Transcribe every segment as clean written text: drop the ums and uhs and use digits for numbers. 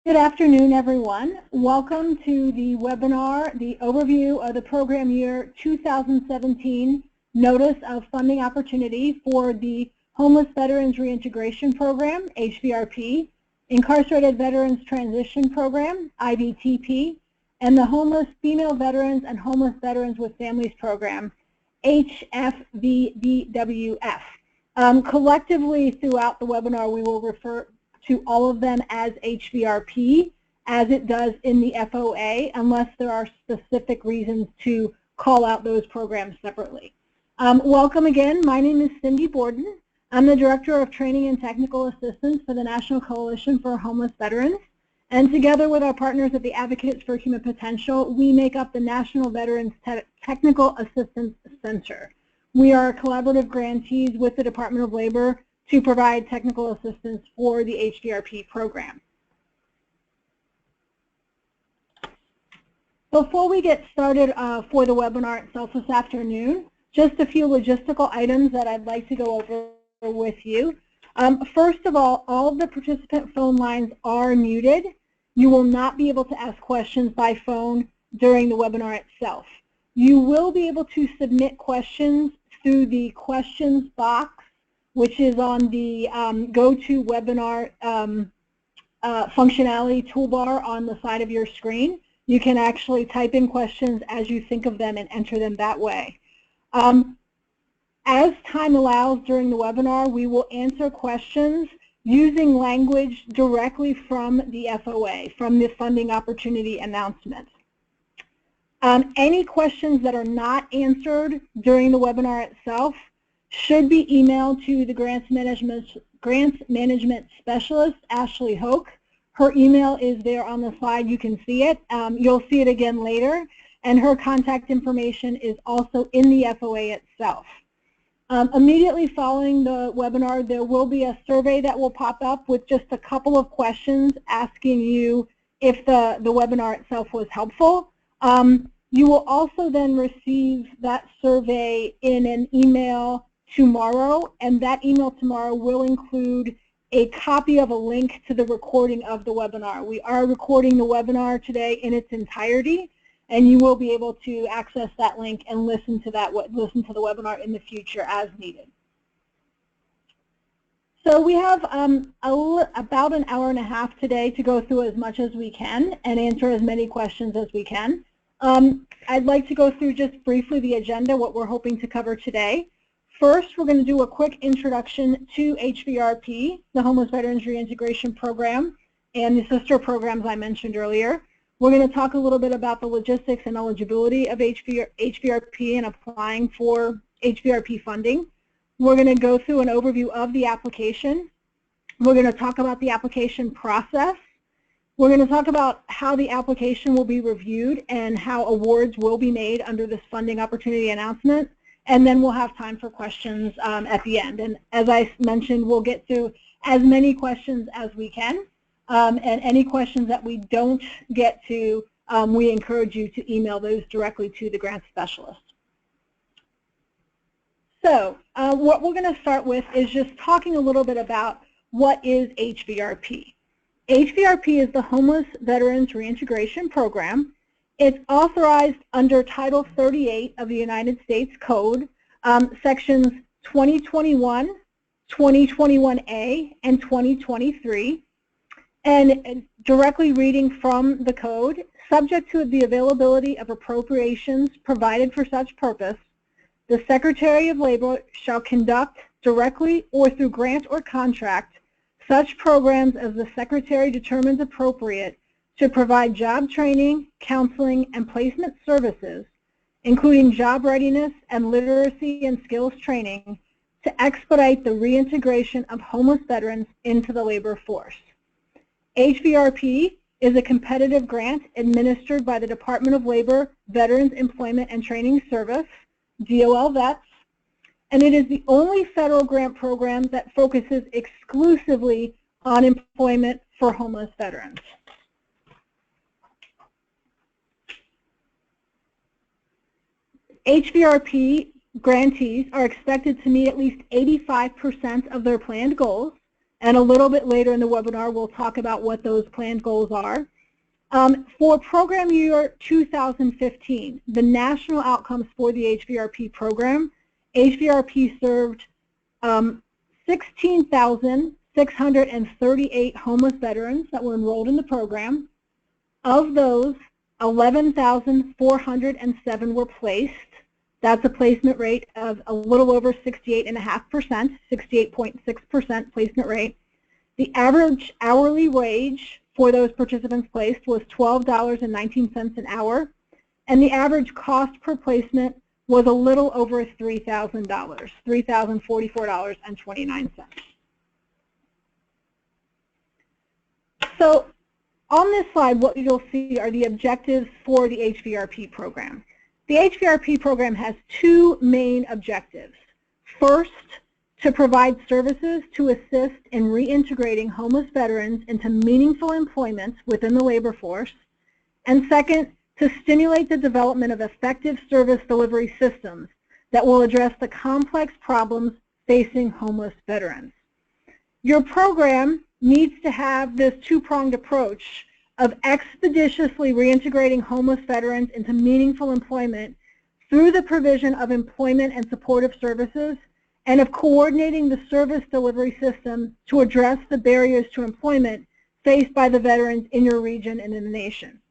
Good afternoon, everyone. Welcome to the webinar, the overview of the program year 2017 Notice of Funding Opportunity for the Homeless Veterans Reintegration Program, HVRP, Incarcerated Veterans Transition Program, IVTP, and the Homeless Female Veterans and Homeless Veterans with Families Program, HFVVWF. Collectively throughout the webinar, we will refer to all of them as HVRP, as it does in the FOA, unless there are specific reasons to call out those programs separately. Welcome again. My name is Cindy Borden. I'm the Director of Training and Technical Assistance for the National Coalition for Homeless Veterans. And together with our partners at the Advocates for Human Potential, we make up the National Veterans Technical Assistance Center. We are collaborative grantees with the Department of Labor to provide technical assistance for the HVRP program. Before we get started for the webinar itself this afternoon, just a few logistical items that I'd like to go over with you. First of all of the participant phone lines are muted. You will not be able to ask questions by phone during the webinar itself. You will be able to submit questions through the questions box, which is on the GoToWebinar functionality toolbar on the side of your screen. You can actually type in questions as you think of them and enter them that way. As time allows during the webinar, we will answer questions using language directly from the FOA, from the funding opportunity announcement. Any questions that are not answered during the webinar itself should be emailed to the Grants Management Specialist, Ashley Hoke. Her email is there on the slide. You can see it. You'll see it again later. And her contact information is also in the FOA itself. Immediately following the webinar, there will be a survey that will pop up with just a couple of questions asking you if the webinar itself was helpful. You will also then receive that survey in an email tomorrow, and that email tomorrow will include a copy of a link to the recording of the webinar. We are recording the webinar today in its entirety, and you will be able to access that link and listen to the webinar in the future as needed. So we have about an hour and a half today to go through as much as we can and answer as many questions as we can. I'd like to go through just briefly the agenda, what we're hoping to cover today. First, we're going to do a quick introduction to HVRP, the Homeless Veterans Reintegration Program, and the sister programs I mentioned earlier. We're going to talk a little bit about the logistics and eligibility of HVRP and applying for HVRP funding. We're going to go through an overview of the application. We're going to talk about the application process. We're going to talk about how the application will be reviewed and how awards will be made under this funding opportunity announcement. And then we'll have time for questions at the end. And as I mentioned, we'll get through as many questions as we can. And any questions that we don't get to, we encourage you to email those directly to the grant specialist. So what we're going to start with is just talking a little bit about what is HVRP. HVRP is the Homeless Veterans Reintegration Program. It's authorized under Title 38 of the United States Code, sections 2021, 2021A, and 2023. And directly reading from the code, subject to the availability of appropriations provided for such purpose, the Secretary of Labor shall conduct directly or through grant or contract such programs as the Secretary determines appropriate to provide job training, counseling, and placement services, including job readiness and literacy and skills training, to expedite the reintegration of homeless veterans into the labor force. HVRP is a competitive grant administered by the Department of Labor, Veterans Employment and Training Service, DOL Vets, and it is the only federal grant program that focuses exclusively on employment for homeless veterans. HVRP grantees are expected to meet at least 85% of their planned goals, and a little bit later in the webinar we'll talk about what those planned goals are. For program year 2015, the national outcomes for the HVRP program, HVRP served 16,638 homeless veterans that were enrolled in the program. Of those, 11,407 were placed. That's a placement rate of a little over 68.5%, 68.6% placement rate. The average hourly wage for those participants placed was $12.19 an hour, and the average cost per placement was a little over $3,000, $3,044.29. So on this slide, what you'll see are the objectives for the HVRP program. The HVRP program has two main objectives. First, to provide services to assist in reintegrating homeless veterans into meaningful employment within the labor force. And second, to stimulate the development of effective service delivery systems that will address the complex problems facing homeless veterans. Your program needs to have this two-pronged approach of expeditiously reintegrating homeless veterans into meaningful employment through the provision of employment and supportive services, and of coordinating the service delivery system to address the barriers to employment faced by the veterans in your region and in the nation.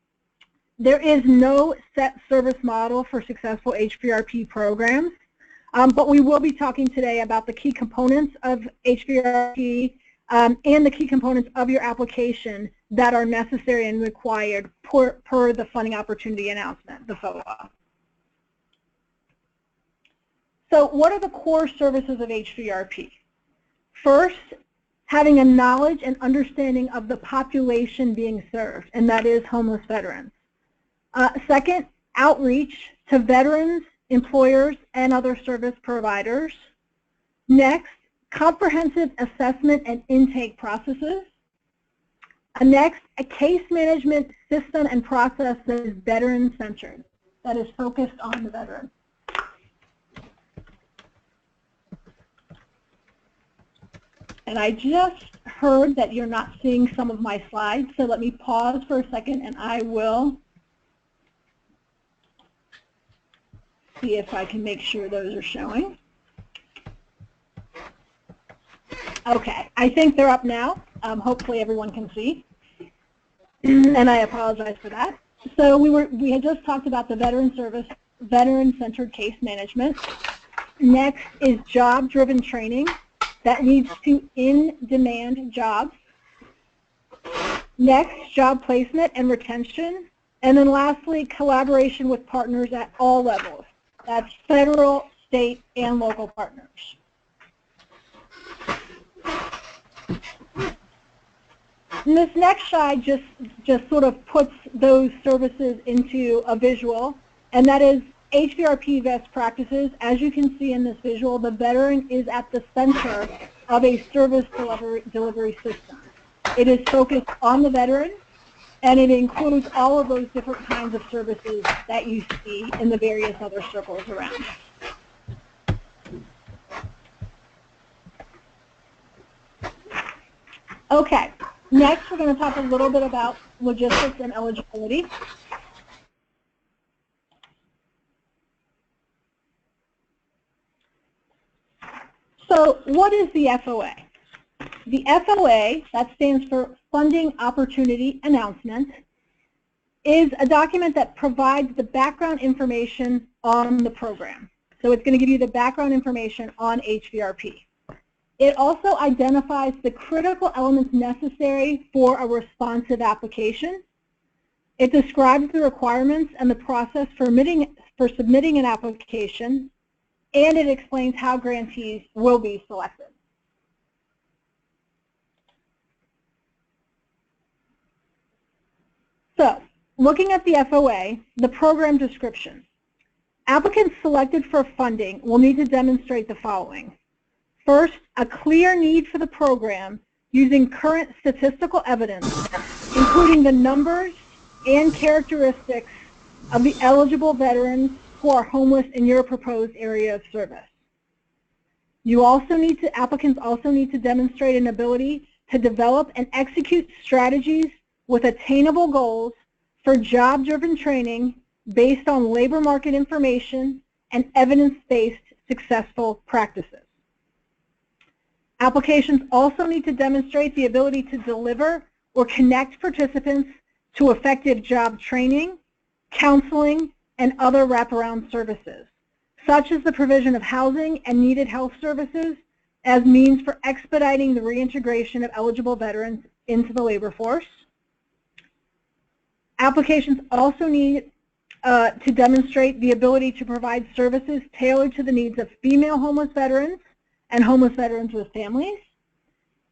There is no set service model for successful HVRP programs, but we will be talking today about the key components of HVRP and the key components of your application that are necessary and required per the funding opportunity announcement, the FOA. So what are the core services of HVRP? First, having a knowledge and understanding of the population being served, and that is homeless veterans. Second, outreach to veterans, employers, and other service providers. Next, comprehensive assessment and intake processes. Next, a case management system and process that is veteran-centered, that is focused on the veteran. And I just heard that you're not seeing some of my slides, so let me pause for a second and I will see if I can make sure those are showing. Okay, I think they're up now. Hopefully everyone can see. And I apologize for that. So we had just talked about the veteran service, veteran-centered case management. Next is job-driven training that leads to in-demand jobs. Next, job placement and retention. And then lastly, collaboration with partners at all levels. That's federal, state, and local partners. And this next slide just sort of puts those services into a visual, and that is HVRP best practices. As you can see in this visual, the veteran is at the center of a service delivery system. It is focused on the veteran, and it includes all of those different kinds of services that you see in the various other circles around. Okay, next we're going to talk a little bit about logistics and eligibility. So what is the FOA? The FOA, that stands for Funding Opportunity Announcement, is a document that provides the background information on the program. So it's going to give you the background information on HVRP. It also identifies the critical elements necessary for a responsive application. It describes the requirements and the process for submitting an application, and it explains how grantees will be selected. So, looking at the FOA, the program description. Applicants selected for funding will need to demonstrate the following. First, a clear need for the program using current statistical evidence, including the numbers and characteristics of the eligible veterans who are homeless in your proposed area of service. Applicants also need to demonstrate an ability to develop and execute strategies with attainable goals for job-driven training based on labor market information and evidence-based successful practices. Applications also need to demonstrate the ability to deliver or connect participants to effective job training, counseling, and other wraparound services, such as the provision of housing and needed health services as means for expediting the reintegration of eligible veterans into the labor force. Applications also need to demonstrate the ability to provide services tailored to the needs of female homeless veterans and homeless veterans with families,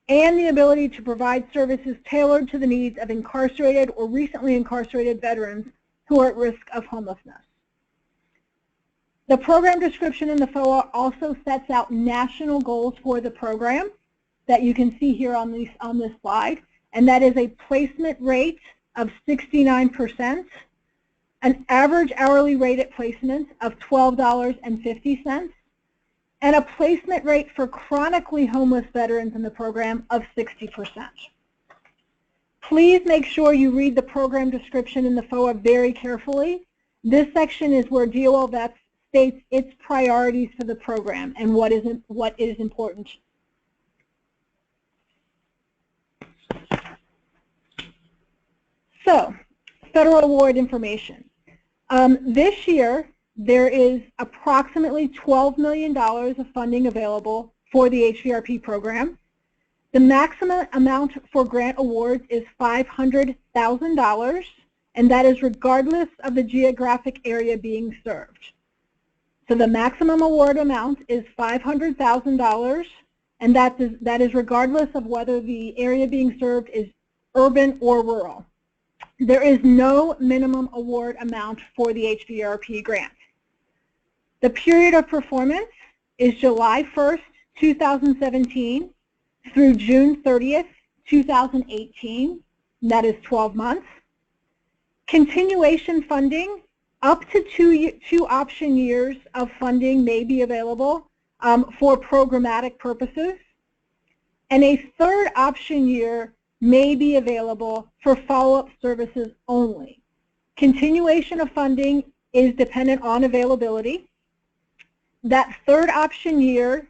and the ability to provide services tailored to the needs of incarcerated or recently incarcerated veterans who are at risk of homelessness. The program description in the FOA also sets out national goals for the program that you can see here on this slide, and that is a placement rate of 69%, an average hourly rate at placement of $12.50, and a placement rate for chronically homeless veterans in the program of 60%. Please make sure you read the program description in the FOA very carefully. This section is where DOL Vets states its priorities for the program and what is important. So, federal award information. This year, there is approximately $12 million of funding available for the HVRP program. The maximum amount for grant awards is $500,000, and that is regardless of the geographic area being served. So the maximum award amount is $500,000, and that is regardless of whether the area being served is urban or rural. There is no minimum award amount for the HVRP grant. The period of performance is July 1st, 2017 through June 30th, 2018. That is 12 months. Continuation funding, up to two option years of funding may be available for programmatic purposes. And a third option year may be available for follow-up services only. Continuation of funding is dependent on availability. That third option year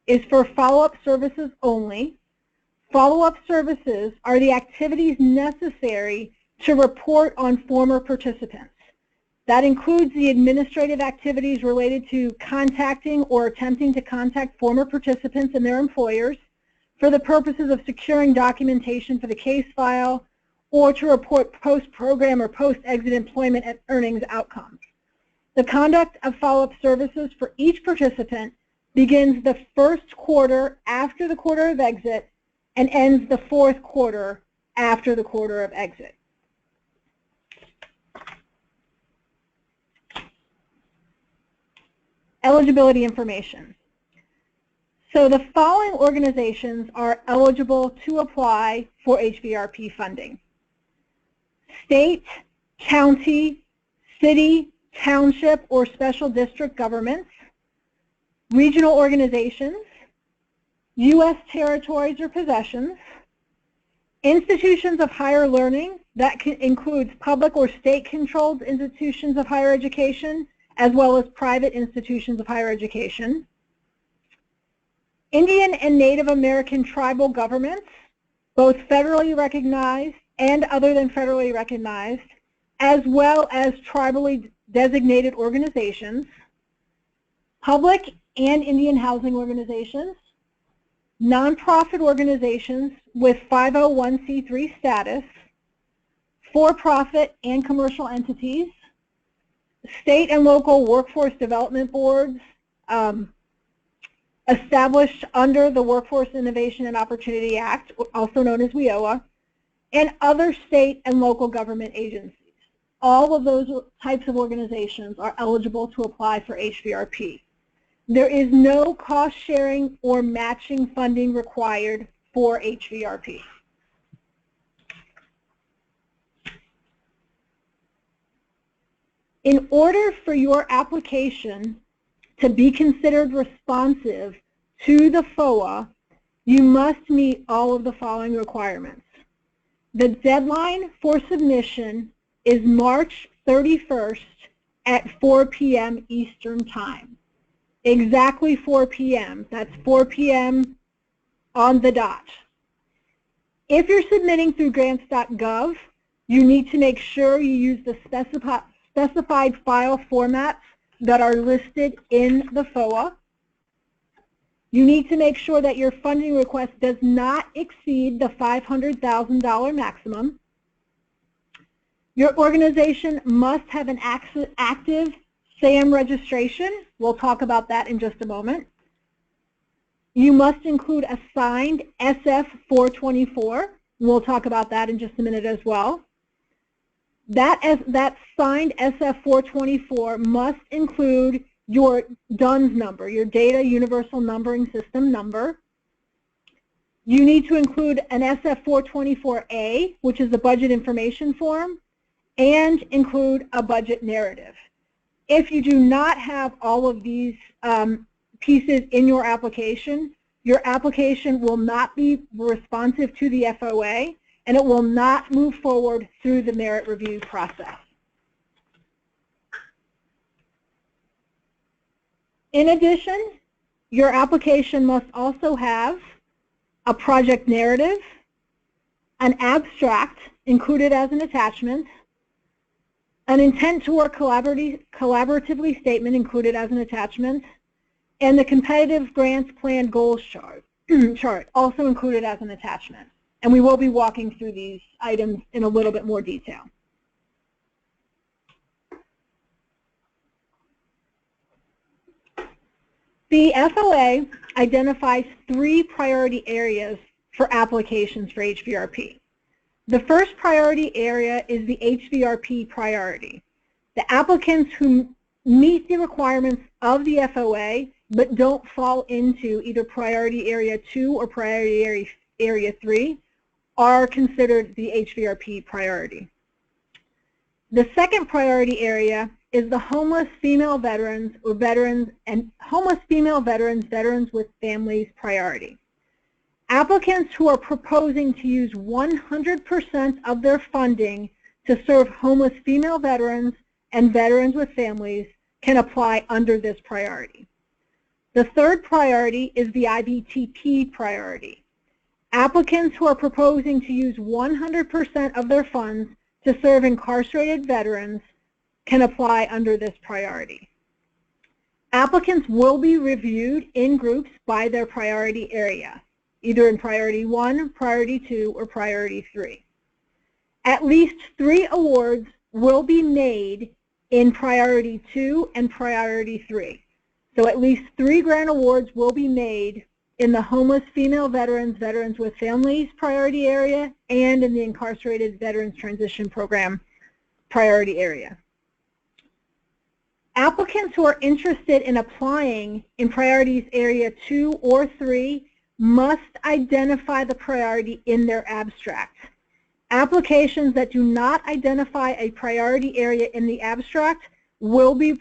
is for follow-up services only. Follow-up services are the activities necessary to report on former participants. That includes the administrative activities related to contacting or attempting to contact former participants and their employers for the purposes of securing documentation for the case file or to report post-program or post-exit employment and earnings outcomes. The conduct of follow-up services for each participant begins the first quarter after the quarter of exit and ends the fourth quarter after the quarter of exit. Eligibility information. So the following organizations are eligible to apply for HVRP funding: state, county, city, township, or special district governments, regional organizations, U.S. territories or possessions, institutions of higher learning, that includes public or state-controlled institutions of higher education, as well as private institutions of higher education, Indian and Native American tribal governments, both federally recognized and other than federally recognized, as well as tribally designated organizations, public and Indian housing organizations, nonprofit organizations with 501c3 status, for-profit and commercial entities, state and local workforce development boards established under the Workforce Innovation and Opportunity Act, also known as WIOA, and other state and local government agencies. All of those types of organizations are eligible to apply for HVRP. There is no cost sharing or matching funding required for HVRP. In order for your application to be considered responsive to the FOA, you must meet all of the following requirements. The deadline for submission is March 31st at 4 p.m. Eastern Time. Exactly 4 p.m. That's 4 p.m. on the dot. If you're submitting through grants.gov, you need to make sure you use the specified file formats that are listed in the FOA. You need to make sure that your funding request does not exceed the $500,000 maximum. Your organization must have an active SAM registration. We'll talk about that in just a moment. You must include a signed SF424. We'll talk about that in just a minute as well. That signed SF424 must include your DUNS number, your Data Universal Numbering System number. You need to include an SF424A, which is the budget information form, and include a budget narrative. If you do not have all of these pieces in your application will not be responsive to the FOA, and it will not move forward through the merit review process. In addition, your application must also have a project narrative, an abstract included as an attachment, an intent to work collaboratively statement included as an attachment, and the competitive grants plan goals chart also included as an attachment. And we will be walking through these items in a little bit more detail. The FOA identifies 3 priority areas for applications for HVRP. The first priority area is the HVRP priority. The applicants who meet the requirements of the FOA but don't fall into either priority area 2 or priority area 3 are considered the HVRP priority. The second priority area is the homeless female veterans or veterans and homeless female veterans with families priority. Applicants who are proposing to use 100% of their funding to serve homeless female veterans and veterans with families can apply under this priority. The third priority is the IVTP priority. Applicants who are proposing to use 100% of their funds to serve incarcerated veterans can apply under this priority. Applicants will be reviewed in groups by their priority area, either in priority 1, priority 2, or priority 3. At least 3 awards will be made in priority 2 and priority 3. So at least 3 grant awards will be made in the homeless female veterans with families priority area, and in the incarcerated veterans transition program priority area. Applicants who are interested in applying in priorities area 2 or 3 must identify the priority in their abstract. Applications that do not identify a priority area in the abstract will be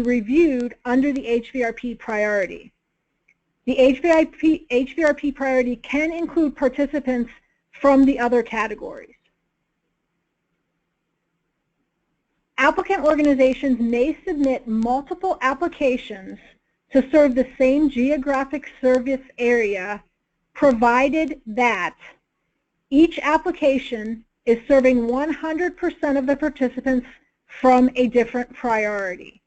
reviewed under the HVRP priority. The HVRP priority can include participants from the other categories. Applicant organizations may submit multiple applications to serve the same geographic service area, provided that each application is serving 100% of the participants from a different priority.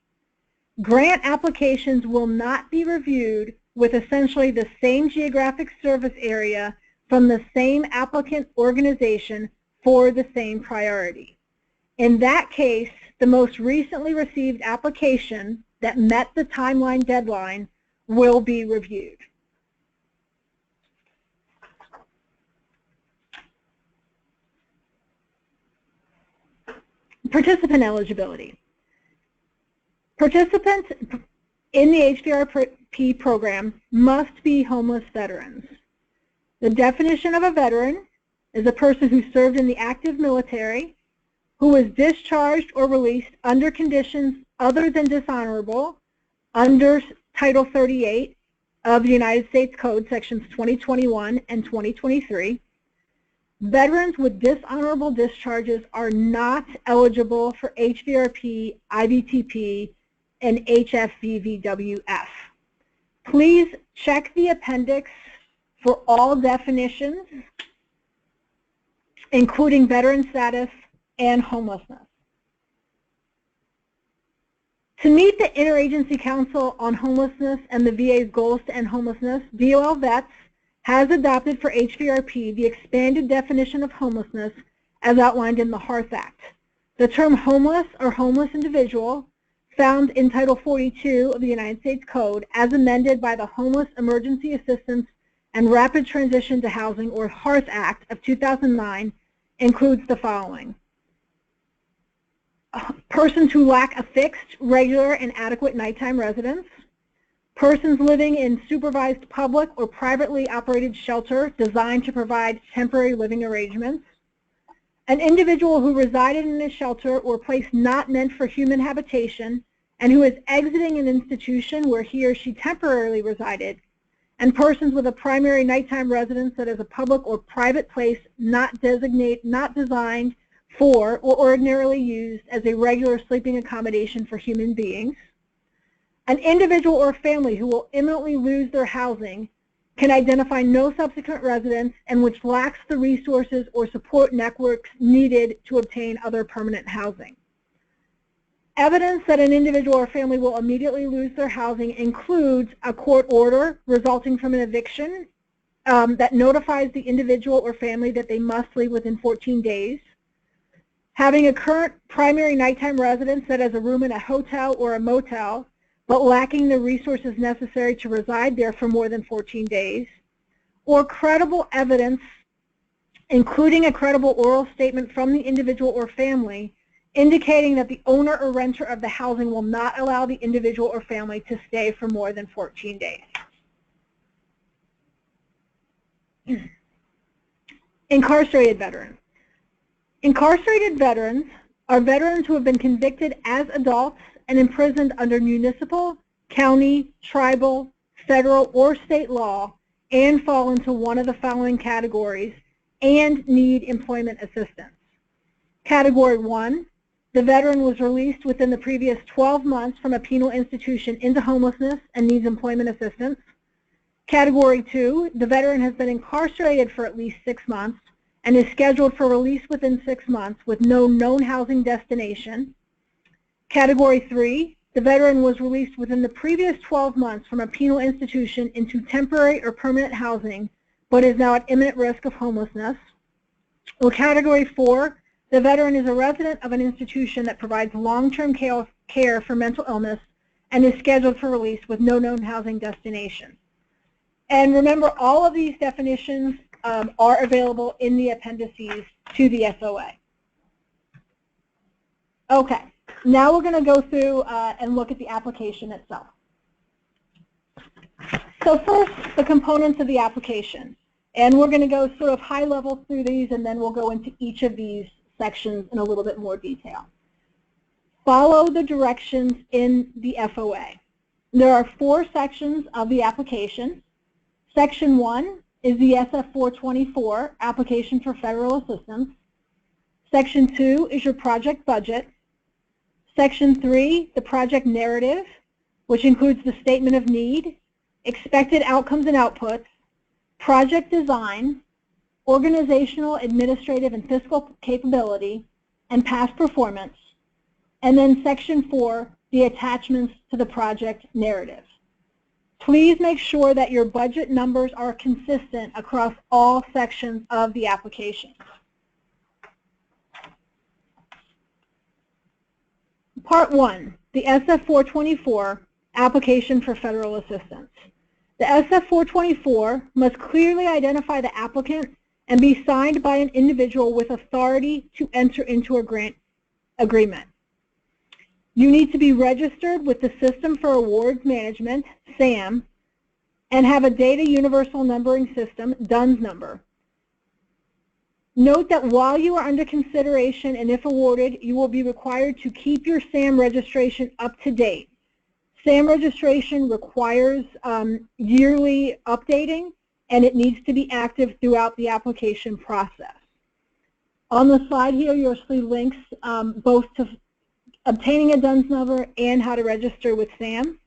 Grant applications will not be reviewed with essentially the same geographic service area from the same applicant organization for the same priority. In that case, the most recently received application that met the timeline deadline will be reviewed. Participant eligibility. Participants in the HVRP program must be homeless veterans. The definition of a veteran is a person who served in the active military, who was discharged or released under conditions other than dishonorable under Title 38 of the United States Code, sections 2021 and 2023. Veterans with dishonorable discharges are not eligible for HVRP, IVTP, and HFVVWF. Please check the appendix for all definitions, including veteran status and homelessness. To meet the Interagency Council on Homelessness and the VA's goals to end homelessness, DOL Vets has adopted for HVRP the expanded definition of homelessness as outlined in the HARTH Act. The term homeless or homeless individual, found in Title 42 of the United States Code as amended by the Homeless Emergency Assistance and Rapid Transition to Housing, or HARTH Act of 2009, includes the following. Persons who lack a fixed, regular, and adequate nighttime residence. Persons living in supervised public or privately operated shelter designed to provide temporary living arrangements. An individual who resided in a shelter or place not meant for human habitation and who is exiting an institution where he or she temporarily resided. And persons with a primary nighttime residence that is a public or private place not designed for or ordinarily used as a regular sleeping accommodation for human beings. An individual or family who will imminently lose their housing can identify no subsequent residence and which lacks the resources or support networks needed to obtain other permanent housing. Evidence that an individual or family will immediately lose their housing includes a court order resulting from an eviction that notifies the individual or family that they must leave within 14 days, having a current primary nighttime residence that has a room in a hotel or a motel, but lacking the resources necessary to reside there for more than 14 days, or credible evidence, including a credible oral statement from the individual or family, indicating that the owner or renter of the housing will not allow the individual or family to stay for more than 14 days. Incarcerated veterans. Incarcerated veterans are veterans who have been convicted as adults and imprisoned under municipal, county, tribal, federal, or state law and fall into one of the following categories and need employment assistance. Category 1, the veteran was released within the previous 12 months from a penal institution into homelessness and needs employment assistance. Category 2, the veteran has been incarcerated for at least 6 months and is scheduled for release within 6 months with no known housing destination. Category 3, the veteran was released within the previous 12 months from a penal institution into temporary or permanent housing, but is now at imminent risk of homelessness. Or Category 4, the veteran is a resident of an institution that provides long-term care for mental illness and is scheduled for release with no known housing destination. And remember, all of these definitions are available in the appendices to the SOA. Okay, now we're going to go through and look at the application itself. So first, the components of the application. And we're going to go sort of high level through these, and then we'll go into each of these sections in a little bit more detail. Follow the directions in the FOA. There are 4 sections of the application. Section 1 is the SF424 Application for Federal Assistance. Section 2 is your project budget. Section 3, the project narrative, which includes the statement of need, expected outcomes and outputs, project design, organizational, administrative, and fiscal capability, and past performance. And then Section 4, the attachments to the project narrative. Please make sure that your budget numbers are consistent across all sections of the application. Part 1, the SF424 Application for Federal Assistance. The SF424 must clearly identify the applicant and be signed by an individual with authority to enter into a grant agreement. You need to be registered with the System for Awards Management, SAM, and have a Data Universal Numbering System, DUNS number. Note that while you are under consideration and if awarded, you will be required to keep your SAM registration up to date. SAM registration requires yearly updating, and it needs to be active throughout the application process. On the slide here, you'll see links both to obtaining a DUNS number and how to register with SAM.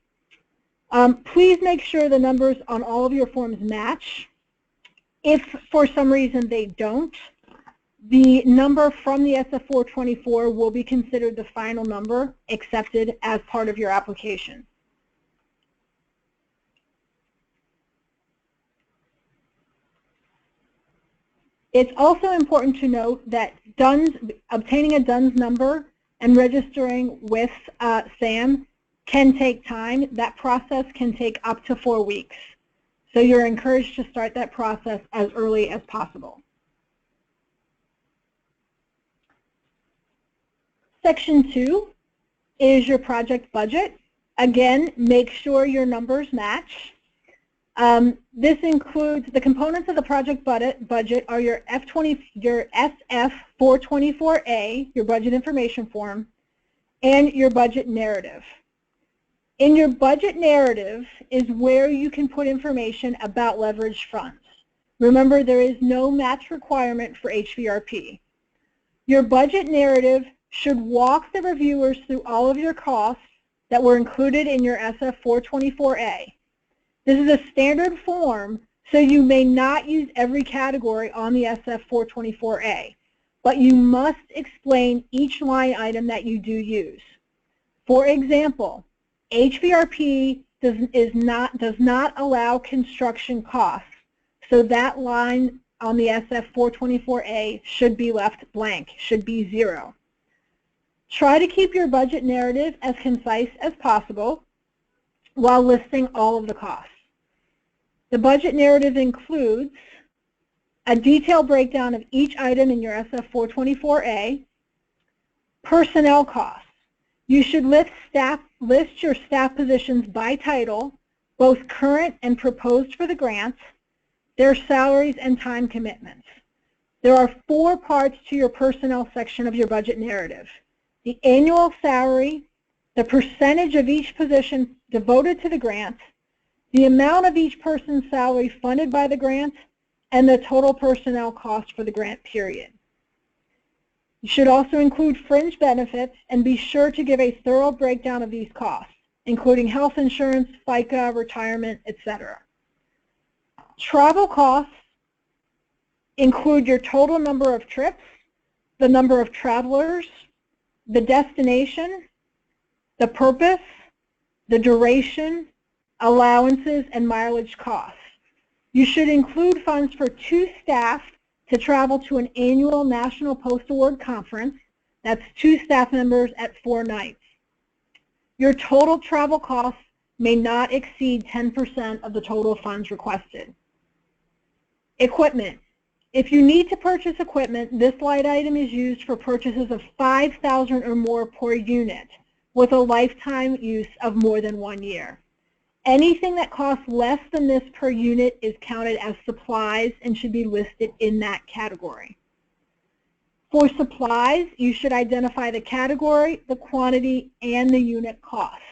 Please make sure the numbers on all of your forms match. If for some reason they don't, the number from the SF424 will be considered the final number accepted as part of your application. It's also important to note that obtaining a DUNS number and registering with SAM can take time. That process can take up to 4 weeks. So you're encouraged to start that process as early as possible. Section 2 is your project budget. Again, make sure your numbers match. This includes the components of the project budget are your SF424A, your budget information form, and your budget narrative. In your budget narrative is where you can put information about leveraged funds. Remember, there is no match requirement for HVRP. Your budget narrative should walk the reviewers through all of your costs that were included in your SF424A. This is a standard form, so you may not use every category on the SF424A, but you must explain each line item that you do use. For example, HVRP does not allow construction costs, so that line on the SF424A should be left blank, should be 0. Try to keep your budget narrative as concise as possible while listing all of the costs. The budget narrative includes a detailed breakdown of each item in your SF424A, personnel costs. You should list your staff positions by title, both current and proposed for the grants, their salaries and time commitments. There are 4 parts to your personnel section of your budget narrative: the annual salary, the percentage of each position devoted to the grant, the amount of each person's salary funded by the grant, and the total personnel cost for the grant period. You should also include fringe benefits and be sure to give a thorough breakdown of these costs, including health insurance, FICA, retirement, etc. Travel costs include your total number of trips, the number of travelers, the destination, the purpose, the duration, allowances, and mileage costs. You should include funds for 2 staff to travel to an annual National Post Award conference. That's 2 staff members at 4 nights. Your total travel costs may not exceed 10% of the total funds requested. Equipment. If you need to purchase equipment, this line item is used for purchases of $5,000 or more per unit with a lifetime use of more than 1 year. Anything that costs less than this per unit is counted as supplies and should be listed in that category. For supplies, you should identify the category, the quantity, and the unit cost.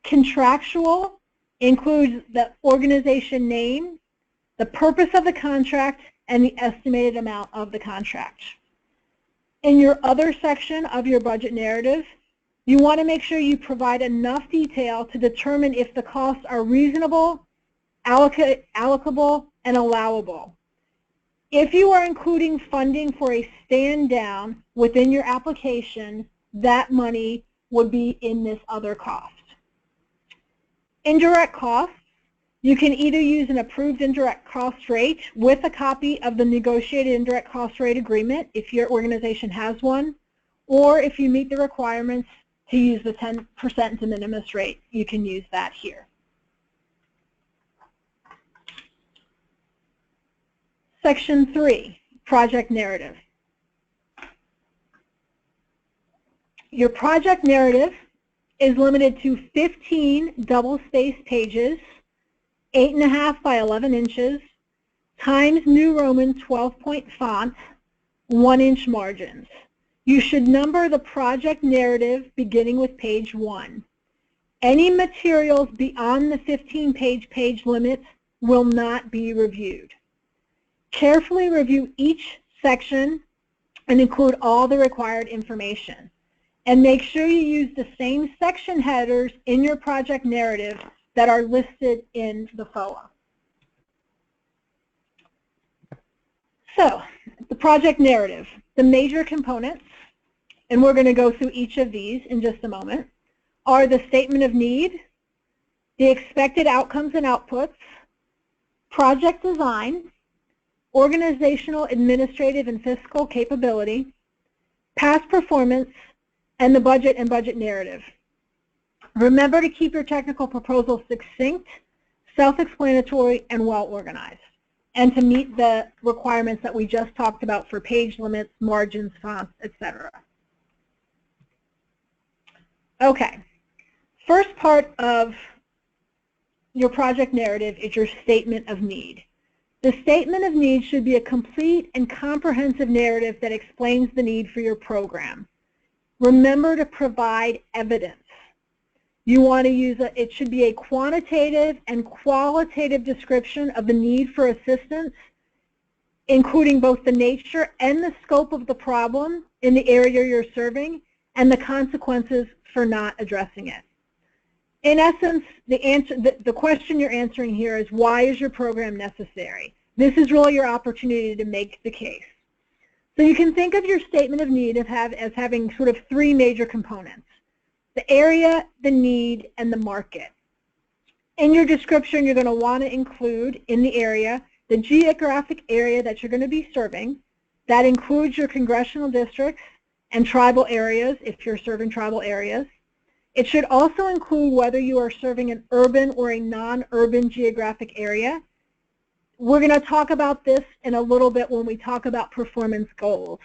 Contractual includes the organization name, the purpose of the contract, and the estimated amount of the contract. In your other section of your budget narrative, you want to make sure you provide enough detail to determine if the costs are reasonable, allocable, and allowable. If you are including funding for a stand down within your application, that money would be in this other cost. Indirect costs. You can either use an approved indirect cost rate with a copy of the negotiated indirect cost rate agreement if your organization has one, or if you meet the requirements to use the 10% de minimis rate, you can use that here. Section 3, project narrative. Your project narrative is limited to 15 double-spaced pages, 8.5 by 11 inches, times New Roman 12-point font, 1-inch margins. You should number the project narrative beginning with page 1. Any materials beyond the 15-page limit will not be reviewed. Carefully review each section and include all the required information. And make sure you use the same section headers in your project narrative that are listed in the FOA. So, the project narrative, the major components, and we're going to go through each of these in just a moment, are the statement of need, the expected outcomes and outputs, project design, organizational, administrative, and fiscal capability, past performance, and the budget and budget narrative. Remember to keep your technical proposal succinct, self-explanatory, and well-organized, and to meet the requirements that we just talked about for page limits, margins, fonts, etc. Okay. First part of your project narrative is your statement of need. The statement of need should be a complete and comprehensive narrative that explains the need for your program. Remember to provide evidence. You want to use it should be a quantitative and qualitative description of the need for assistance, including both the nature and the scope of the problem in the area you're serving and the consequences for not addressing it. In essence, the question you're answering here is, why is your program necessary? This is really your opportunity to make the case. So you can think of your statement of need as having sort of three major components: the area, the need, and the market. In your description, you're going to want to include in the area the geographic area that you're going to be serving. That includes your congressional districts and tribal areas if you're serving tribal areas. It should also include whether you are serving an urban or a non-urban geographic area. We're going to talk about this in a little bit when we talk about performance goals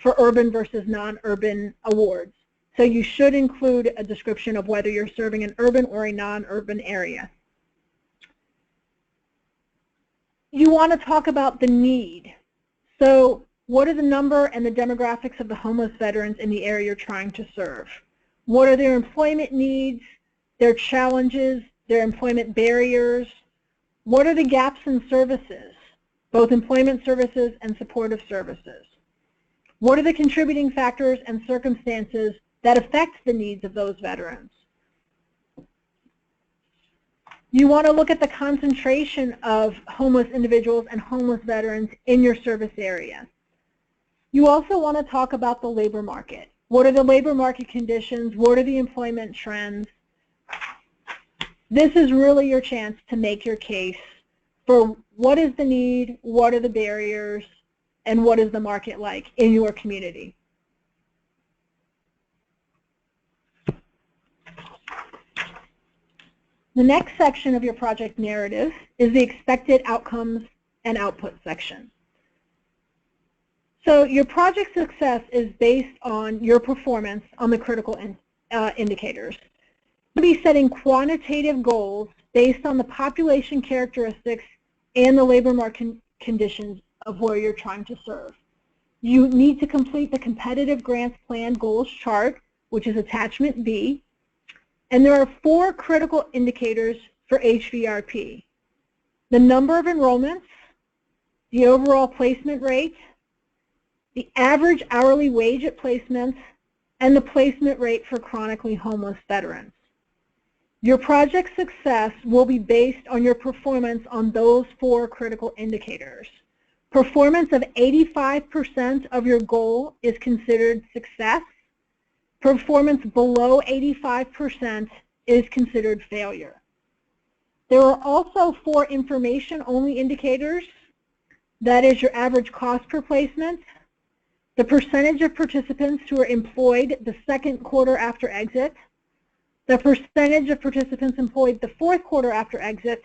for urban versus non-urban awards. So you should include a description of whether you're serving an urban or a non-urban area. You want to talk about the need. So what are the number and the demographics of the homeless veterans in the area you're trying to serve? What are their employment needs, their challenges, their employment barriers? What are the gaps in services, both employment services and supportive services? What are the contributing factors and circumstances that affect the needs of those veterans? You want to look at the concentration of homeless individuals and homeless veterans in your service area. You also want to talk about the labor market. What are the labor market conditions? What are the employment trends? This is really your chance to make your case for what is the need, what are the barriers, and what is the market like in your community. The next section of your project narrative is the expected outcomes and output section. So your project success is based on your performance on the critical indicators. You'll be setting quantitative goals based on the population characteristics and the labor market conditions of where you're trying to serve. You need to complete the competitive grants plan goals chart, which is attachment B. And there are 4 critical indicators for HVRP: the number of enrollments, the overall placement rate, the average hourly wage at placement, and the placement rate for chronically homeless veterans. Your project success will be based on your performance on those 4 critical indicators. Performance of 85% of your goal is considered success. Performance below 85% is considered failure. There are also 4 information-only indicators. That is your average cost per placement, the percentage of participants who are employed the 2nd quarter after exit, the percentage of participants employed the 4th quarter after exit,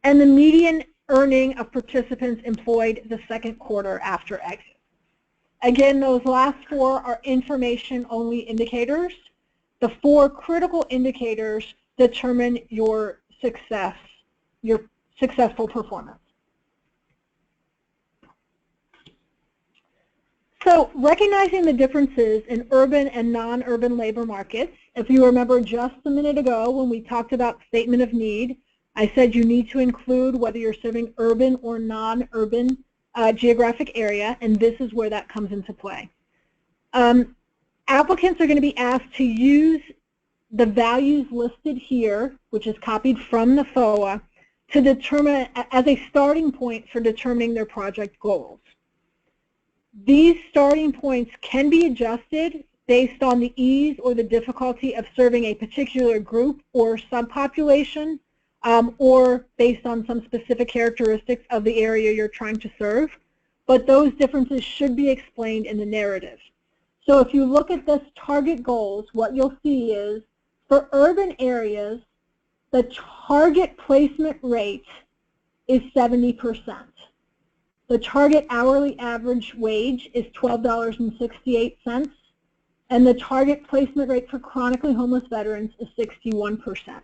and the median earning of participants employed the 2nd quarter after exit. Again, those last 4 are information-only indicators. The 4 critical indicators determine your success, your successful performance. So recognizing the differences in urban and non-urban labor markets If you remember just a minute ago when we talked about statement of need, I said you need to include whether you're serving urban or non-urban geographic area, and this is where that comes into play. Applicants are going to be asked to use the values listed here, which is copied from the FOA, to determine as a starting point for determining their project goals. These starting points can be adjusted based on the ease or the difficulty of serving a particular group or subpopulation, or based on some specific characteristics of the area you're trying to serve. But those differences should be explained in the narrative. So if you look at this target goals, what you'll see is for urban areas, the target placement rate is 70%. The target hourly average wage is $12.68, and the target placement rate for chronically homeless veterans is 61%.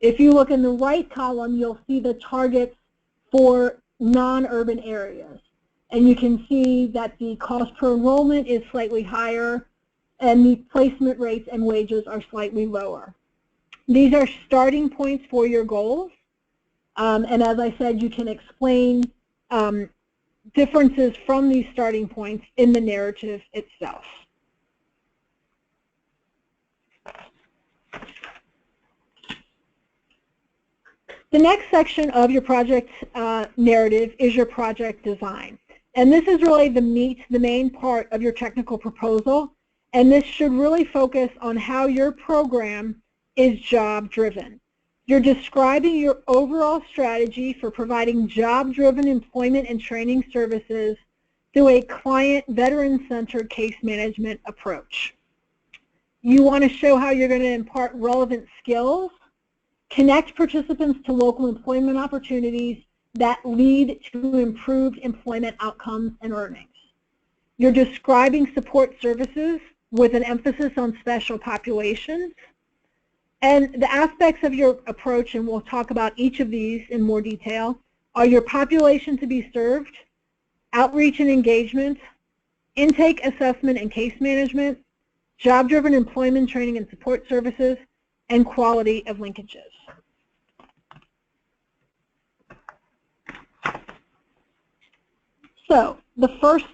If you look in the right column, you'll see the targets for non-urban areas. And you can see that the cost per enrollment is slightly higher, and the placement rates and wages are slightly lower. These are starting points for your goals. And as I said, you can explain differences from these starting points in the narrative itself. The next section of your project narrative is your project design. And this is really the main part of your technical proposal. And this should really focus on how your program is job-driven. You're describing your overall strategy for providing job-driven employment and training services through a client veteran-centered case management approach. You want to show how you're going to impart relevant skills, connect participants to local employment opportunities that lead to improved employment outcomes and earnings. You're describing support services with an emphasis on special populations. And the aspects of your approach, and we'll talk about each of these in more detail, are your population to be served, outreach and engagement, intake assessment and case management, job-driven employment training and support services, and quality of linkages. So the first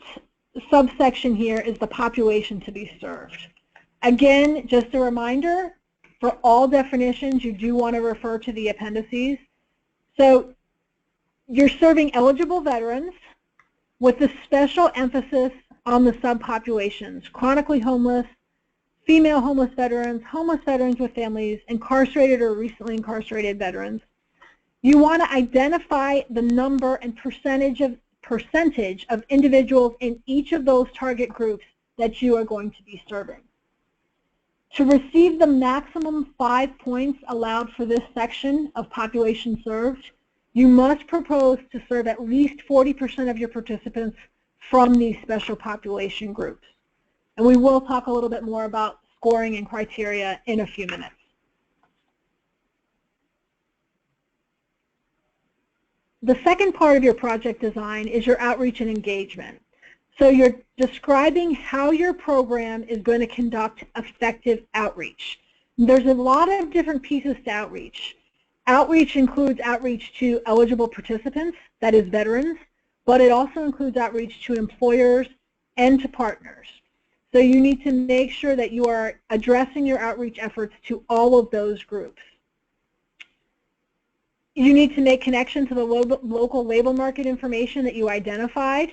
subsection here is the population to be served. Again, just a reminder, for all definitions, you do want to refer to the appendices. So you're serving eligible veterans with a special emphasis on the subpopulations: chronically homeless, female homeless veterans with families, incarcerated or recently incarcerated veterans. You want to identify the number and percentage of individuals in each of those target groups that you are going to be serving. To receive the maximum 5 points allowed for this section of population served, you must propose to serve at least 40% of your participants from these special population groups. And we will talk a little bit more about scoring and criteria in a few minutes. The second part of your project design is your outreach and engagement. So you're describing how your program is going to conduct effective outreach. There's a lot of different pieces to outreach. Outreach includes outreach to eligible participants, that is veterans, but it also includes outreach to employers and to partners. So you need to make sure that you are addressing your outreach efforts to all of those groups. You need to make connection to the local labor market information that you identified.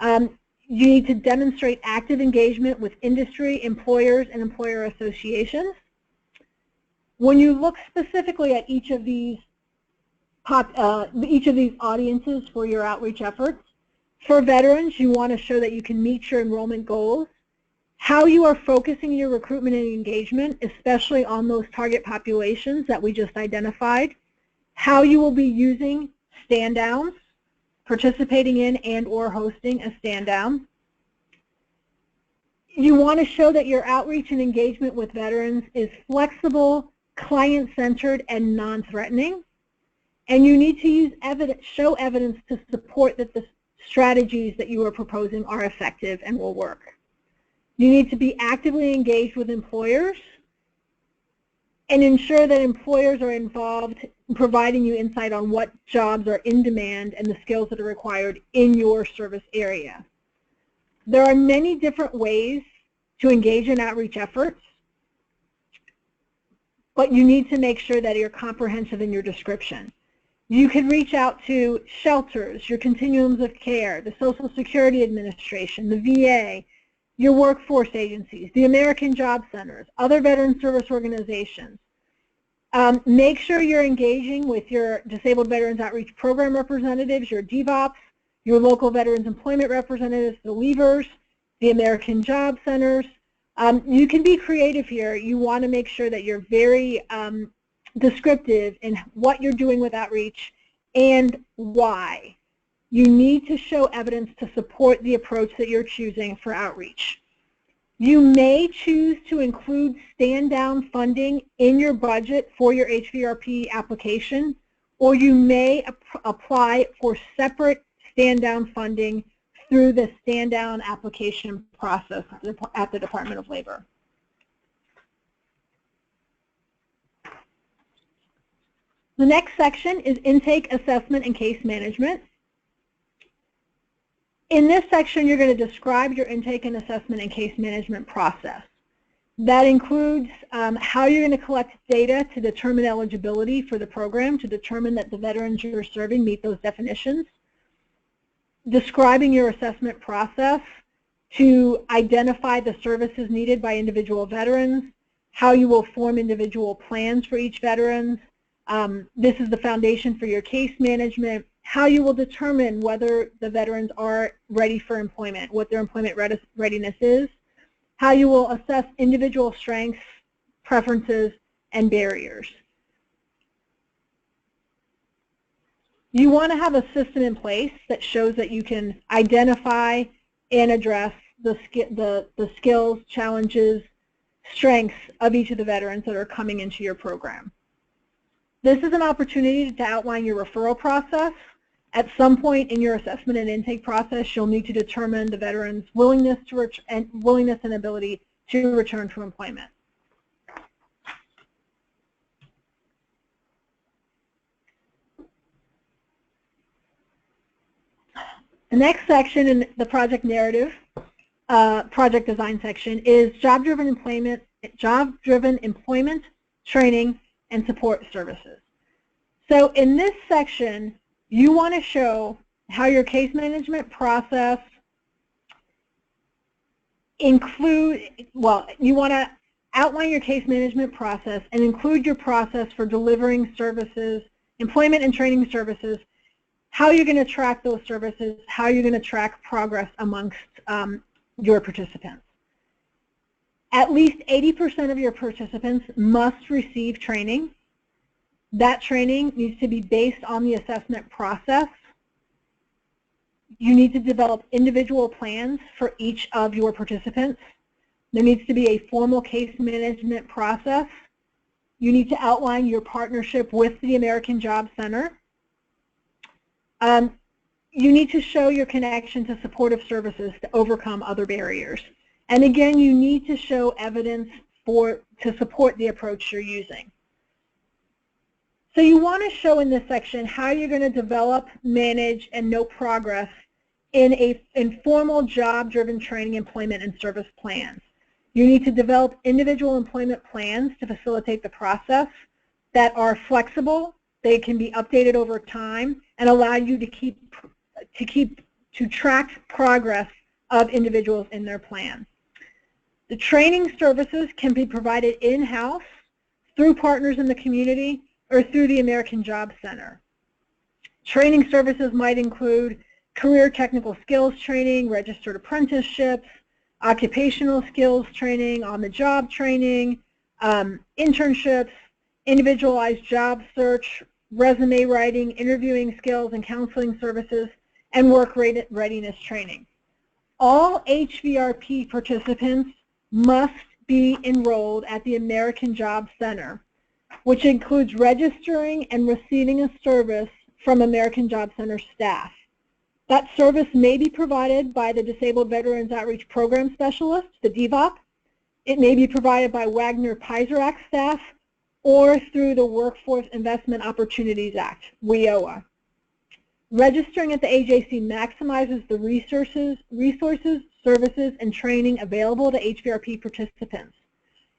You need to demonstrate active engagement with industry, employers, and employer associations. When you look specifically at each of these audiences for your outreach efforts, for veterans, you want to show that you can meet your enrollment goals, how you are focusing your recruitment and engagement, especially on those target populations that we just identified, how you will be using stand-downs, participating in and or hosting a stand-down. You want to show that your outreach and engagement with veterans is flexible, client-centered, and non-threatening. And you need to show evidence to support that the strategies that you are proposing are effective and will work. You need to be actively engaged with employers and ensure that employers are involved in providing you insight on what jobs are in demand and the skills that are required in your service area. There are many different ways to engage in outreach efforts, but you need to make sure that you're comprehensive in your description. You can reach out to shelters, your continuums of care, the Social Security Administration, the VA, your workforce agencies, the American Job Centers, other veteran service organizations. Make sure you're engaging with your Disabled Veterans Outreach Program representatives, your DVOPs, your local Veterans Employment representatives, the Leavers, the American Job Centers. You can be creative here. You want to make sure that you're very descriptive in what you're doing with outreach and why. You need to show evidence to support the approach that you're choosing for outreach. You may choose to include stand-down funding in your budget for your HVRP application, or you may apply for separate stand-down funding through the stand-down application process at the Department of Labor. The next section is intake, assessment, and case management. In this section, you're going to describe your intake and assessment and case management process. That includes how you're going to collect data to determine eligibility for the program, to determine that the veterans you're serving meet those definitions. Describing your assessment process to identify the services needed by individual veterans, how you will form individual plans for each veteran. This is the foundation for your case management, how you will determine whether the veterans are ready for employment, what their employment readiness is, how you will assess individual strengths, preferences, and barriers. You want to have a system in place that shows that you can identify and address the skills, challenges, strengths of each of the veterans that are coming into your program. This is an opportunity to outline your referral process. At some point in your assessment and intake process, you'll need to determine the veteran's willingness and ability to return to employment. The next section in the project narrative, project design section, is job-driven employment, training, and support services. So in this section, you want to show how your case management process you want to outline your case management process and include your process for delivering services, employment and training services, how you're going to track those services, how you're going to track progress amongst your participants. At least 80% of your participants must receive training. That training needs to be based on the assessment process. You need to develop individual plans for each of your participants. There needs to be a formal case management process. You need to outline your partnership with the American Job Center. You need to show your connection to supportive services to overcome other barriers. And again, you need to show evidence to support the approach you're using. So you want to show in this section how you're going to develop, manage, and note progress in a informal job-driven training, employment, and service plans. You need to develop individual employment plans to facilitate the process that are flexible, they can be updated over time, and allow you to track progress of individuals in their plan. The training services can be provided in-house through partners in the community or through the American Job Center. Training services might include career technical skills training, registered apprenticeships, occupational skills training, on-the-job training, internships, individualized job search, resume writing, interviewing skills and counseling services, and work readiness training. All HVRP participants must be enrolled at the American Job Center, which includes registering and receiving a service from American Job Center staff. That service may be provided by the Disabled Veterans Outreach Program Specialist, the DVOP. It may be provided by Wagner Pizerak staff or through the Workforce Investment Opportunities Act, WIOA. Registering at the AJC maximizes the resources, services, and training available to HVRP participants.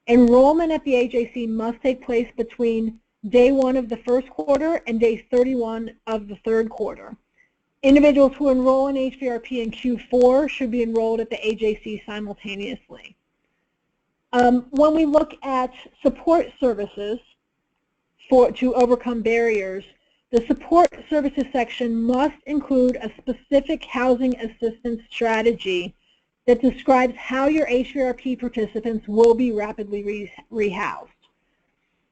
Enrollment at the AJC must take place between day 1 of the first quarter and day 31 of the third quarter. Individuals who enroll in HVRP in Q4 should be enrolled at the AJC simultaneously. When we look at support services to overcome barriers, the support services section must include a specific housing assistance strategy that describes how your HVRP participants will be rapidly rehoused.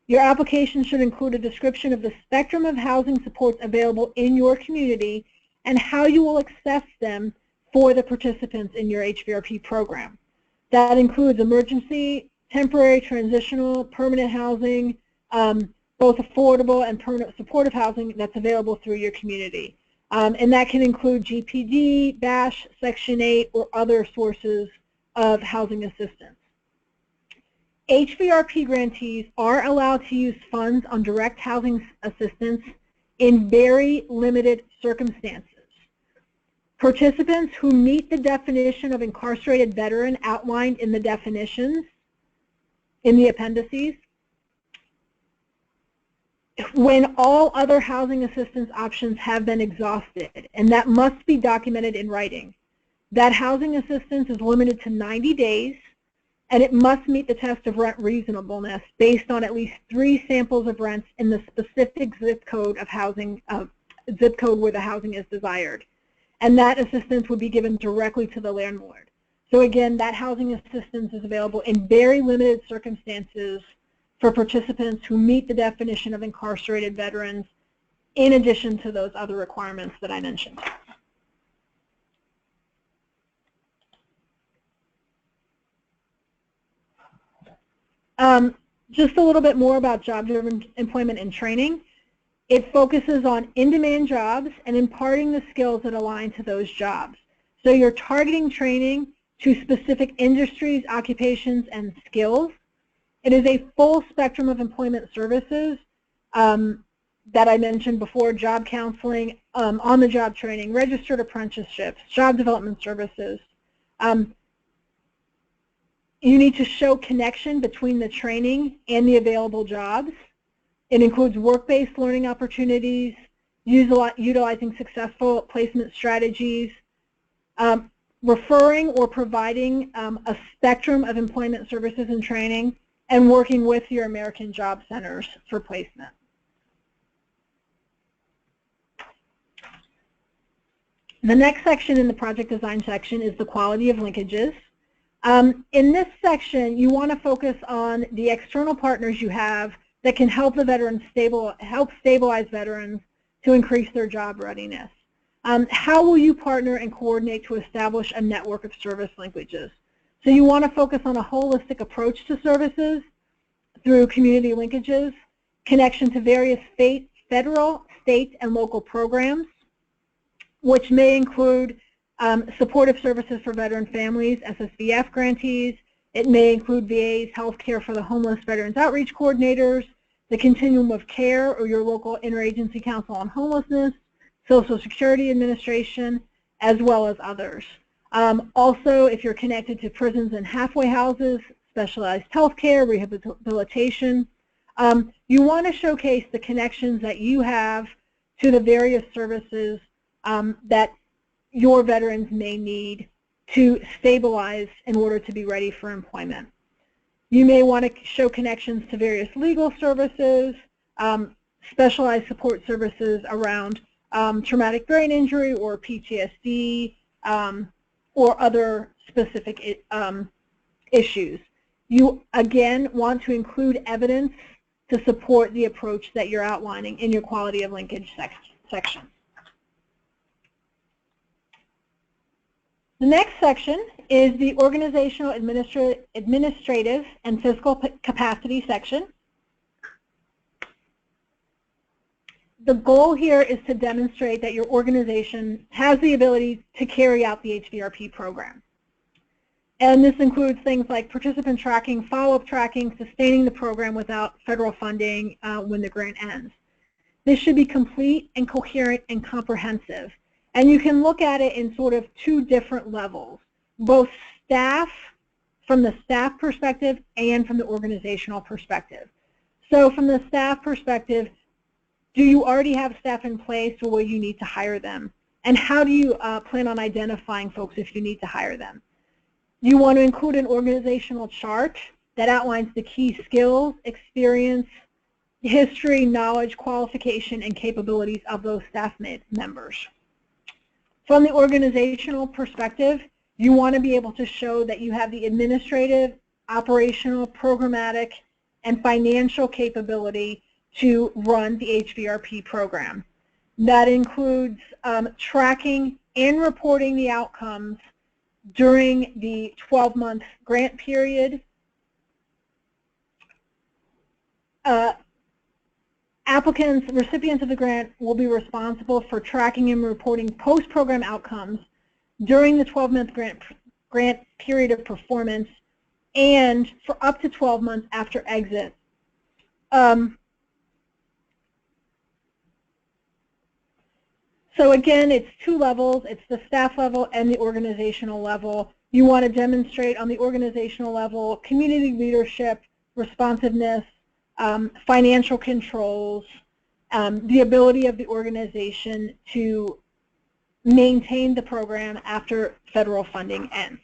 Your application should include a description of the spectrum of housing supports available in your community and how you will access them for the participants in your HVRP program. That includes emergency, temporary, transitional, permanent housing, both affordable and permanent supportive housing that's available through your community. And that can include GPD, BASH, Section 8, or other sources of housing assistance. HVRP grantees are allowed to use funds on direct housing assistance in very limited circumstances. Participants who meet the definition of incarcerated veteran outlined in the definitions in the appendices, when all other housing assistance options have been exhausted, and that must be documented in writing. That housing assistance is limited to 90 days, and it must meet the test of rent reasonableness based on at least 3 samples of rents in the specific zip code of housing, zip code where the housing is desired. And that assistance would be given directly to the landlord. So again, that housing assistance is available in very limited circumstances for participants who meet the definition of incarcerated veterans, in addition to those other requirements that I mentioned. Just a little bit more about job-driven employment and training. It focuses on in-demand jobs and imparting the skills that align to those jobs. So you're targeting training to specific industries, occupations, and skills. It is a full spectrum of employment services that I mentioned before: job counseling, on-the-job training, registered apprenticeships, job development services. You need to show connection between the training and the available jobs. It includes work-based learning opportunities, utilizing successful placement strategies, referring or providing a spectrum of employment services and training, and working with your American Job Centers for placement. The next section in the project design section is the quality of linkages. In this section, you want to focus on the external partners you have that can help the veterans stabilize veterans to increase their job readiness. How will you partner and coordinate to establish a network of service linkages? So you want to focus on a holistic approach to services through community linkages, connection to various federal, state, and local programs, which may include supportive services for veteran families, SSVF grantees. It may include VA's healthcare for the homeless veterans outreach coordinators, the continuum of care or your local interagency council on homelessness, Social Security Administration, as well as others. Also, if you're connected to prisons and halfway houses, specialized healthcare, rehabilitation, you want to showcase the connections that you have to the various services that your veterans may need to stabilize in order to be ready for employment. You may want to show connections to various legal services, specialized support services around traumatic brain injury or PTSD, or other specific issues. You, again, want to include evidence to support the approach that you're outlining in your quality of linkage section. The next section is the organizational, administrative, and fiscal capacity section. The goal here is to demonstrate that your organization has the ability to carry out the HVRP program. And this includes things like participant tracking, follow-up tracking, sustaining the program without federal funding when the grant ends. This should be complete and coherent and comprehensive. And you can look at it in sort of two different levels, both staff, from the staff perspective and from the organizational perspective. So from the staff perspective, do you already have staff in place, or will you need to hire them? And how do you plan on identifying folks if you need to hire them? You want to include an organizational chart that outlines the key skills, experience, history, knowledge, qualification, and capabilities of those staff members. From the organizational perspective, you want to be able to show that you have the administrative, operational, programmatic, and financial capability to run the HVRP program. That includes tracking and reporting the outcomes during the 12-month grant period. Applicants, recipients of the grant, will be responsible for tracking and reporting post-program outcomes during the 12-month grant period of performance and for up to 12 months after exit. So again, it's two levels. It's the staff level and the organizational level. You want to demonstrate on the organizational level community leadership, responsiveness, financial controls, the ability of the organization to maintain the program after federal funding ends.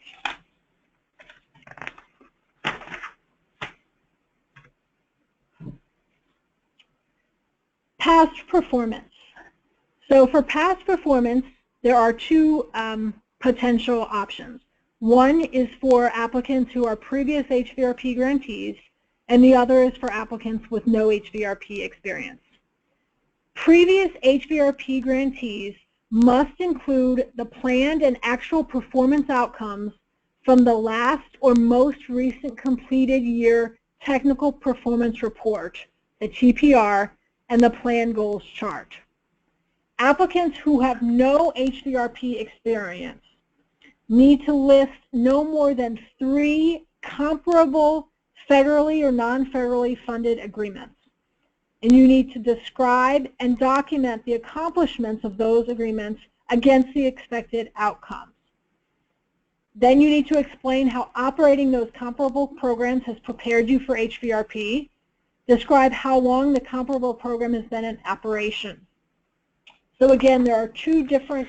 Past performance. So for past performance, there are two potential options. One is for applicants who are previous HVRP grantees, and the other is for applicants with no HVRP experience. Previous HVRP grantees must include the planned and actual performance outcomes from the last or most recent completed year technical performance report, the TPR, and the plan goals chart. Applicants who have no HVRP experience need to list no more than 3 comparable federally or non-federally funded agreements. And you need to describe and document the accomplishments of those agreements against the expected outcomes. Then you need to explain how operating those comparable programs has prepared you for HVRP. Describe how long the comparable program has been in operation. So again, there are two different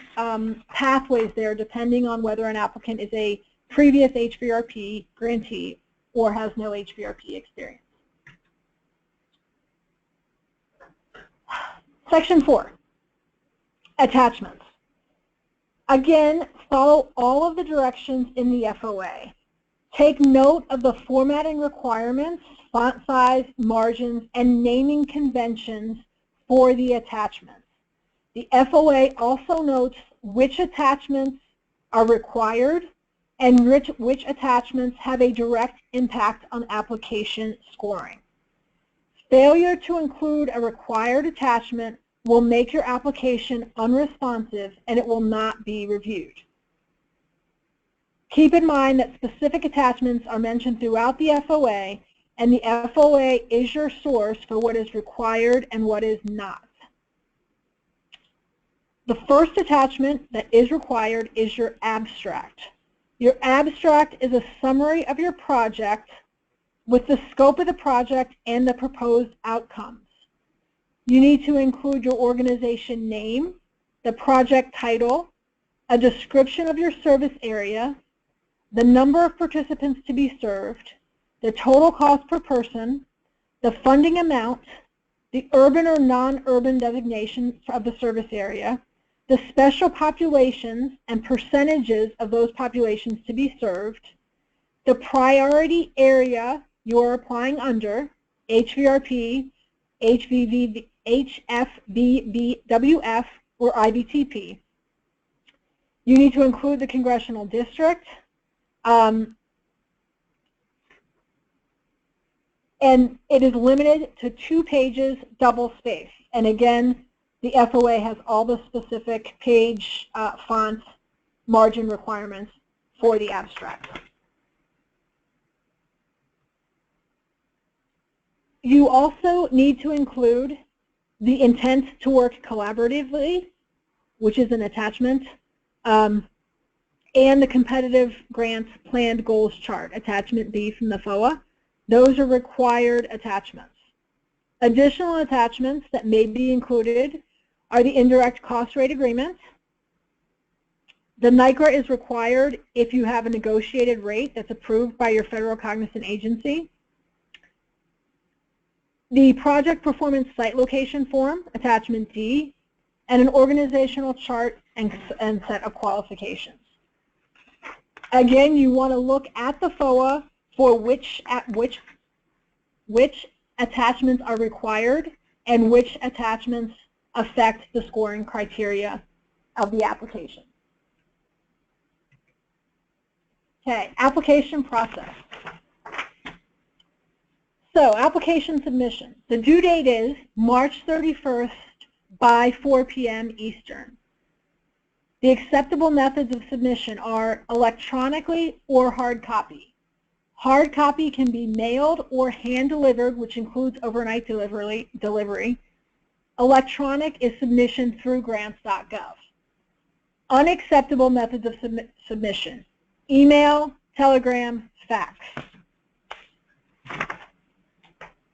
pathways there depending on whether an applicant is a previous HVRP grantee or has no HVRP experience. Section 4, attachments. Again, follow all of the directions in the FOA. Take note of the formatting requirements, font size, margins, and naming conventions for the attachments. The FOA also notes which attachments are required and which attachments have a direct impact on application scoring. Failure to include a required attachment will make your application unresponsive and it will not be reviewed. Keep in mind that specific attachments are mentioned throughout the FOA, and the FOA is your source for what is required and what is not. The first attachment that is required is your abstract. Your abstract is a summary of your project with the scope of the project and the proposed outcomes. You need to include your organization name, the project title, a description of your service area, the number of participants to be served, the total cost per person, the funding amount, the urban or non-urban designation of the service area, the special populations and percentages of those populations to be served, the priority area you are applying under, HVRP, HFVVWF, or IVTP. You need to include the congressional district, and it is limited to 2 pages, double space. And again, the FOA has all the specific page, font, margin requirements for the abstract. You also need to include the intent to work collaboratively, which is an attachment, and the competitive grants planned goals chart, attachment B from the FOA. Those are required attachments. Additional attachments that may be included are the indirect cost rate agreement. The NICRA is required if you have a negotiated rate that's approved by your federal cognizant agency. The project performance site location form, attachment D, and an organizational chart and set of qualifications. Again, you want to look at the FOA for which attachments are required and which attachments affect the scoring criteria of the application. Okay, application process. So, application submission. The due date is March 31st by 4 p.m. Eastern. The acceptable methods of submission are electronically or hard copy. Hard copy can be mailed or hand-delivered, which includes overnight delivery. Electronic is submission through grants.gov. Unacceptable methods of submission: email, telegram, fax.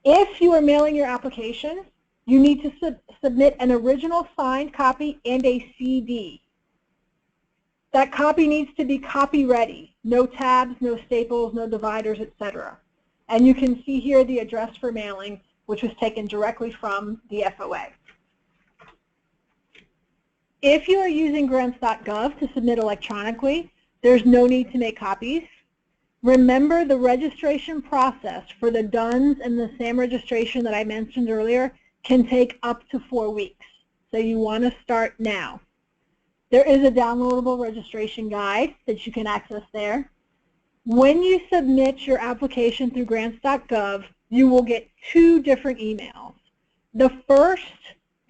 If you are mailing your application, you need to submit an original signed copy and a CD. That copy needs to be copy ready. No tabs, no staples, no dividers, etc. And you can see here the address for mailing, which was taken directly from the FOA. If you are using grants.gov to submit electronically, there's no need to make copies. Remember, the registration process for the DUNS and the SAM registration that I mentioned earlier can take up to 4 weeks. So you want to start now. There is a downloadable registration guide that you can access there. When you submit your application through grants.gov, you will get 2 different emails. The first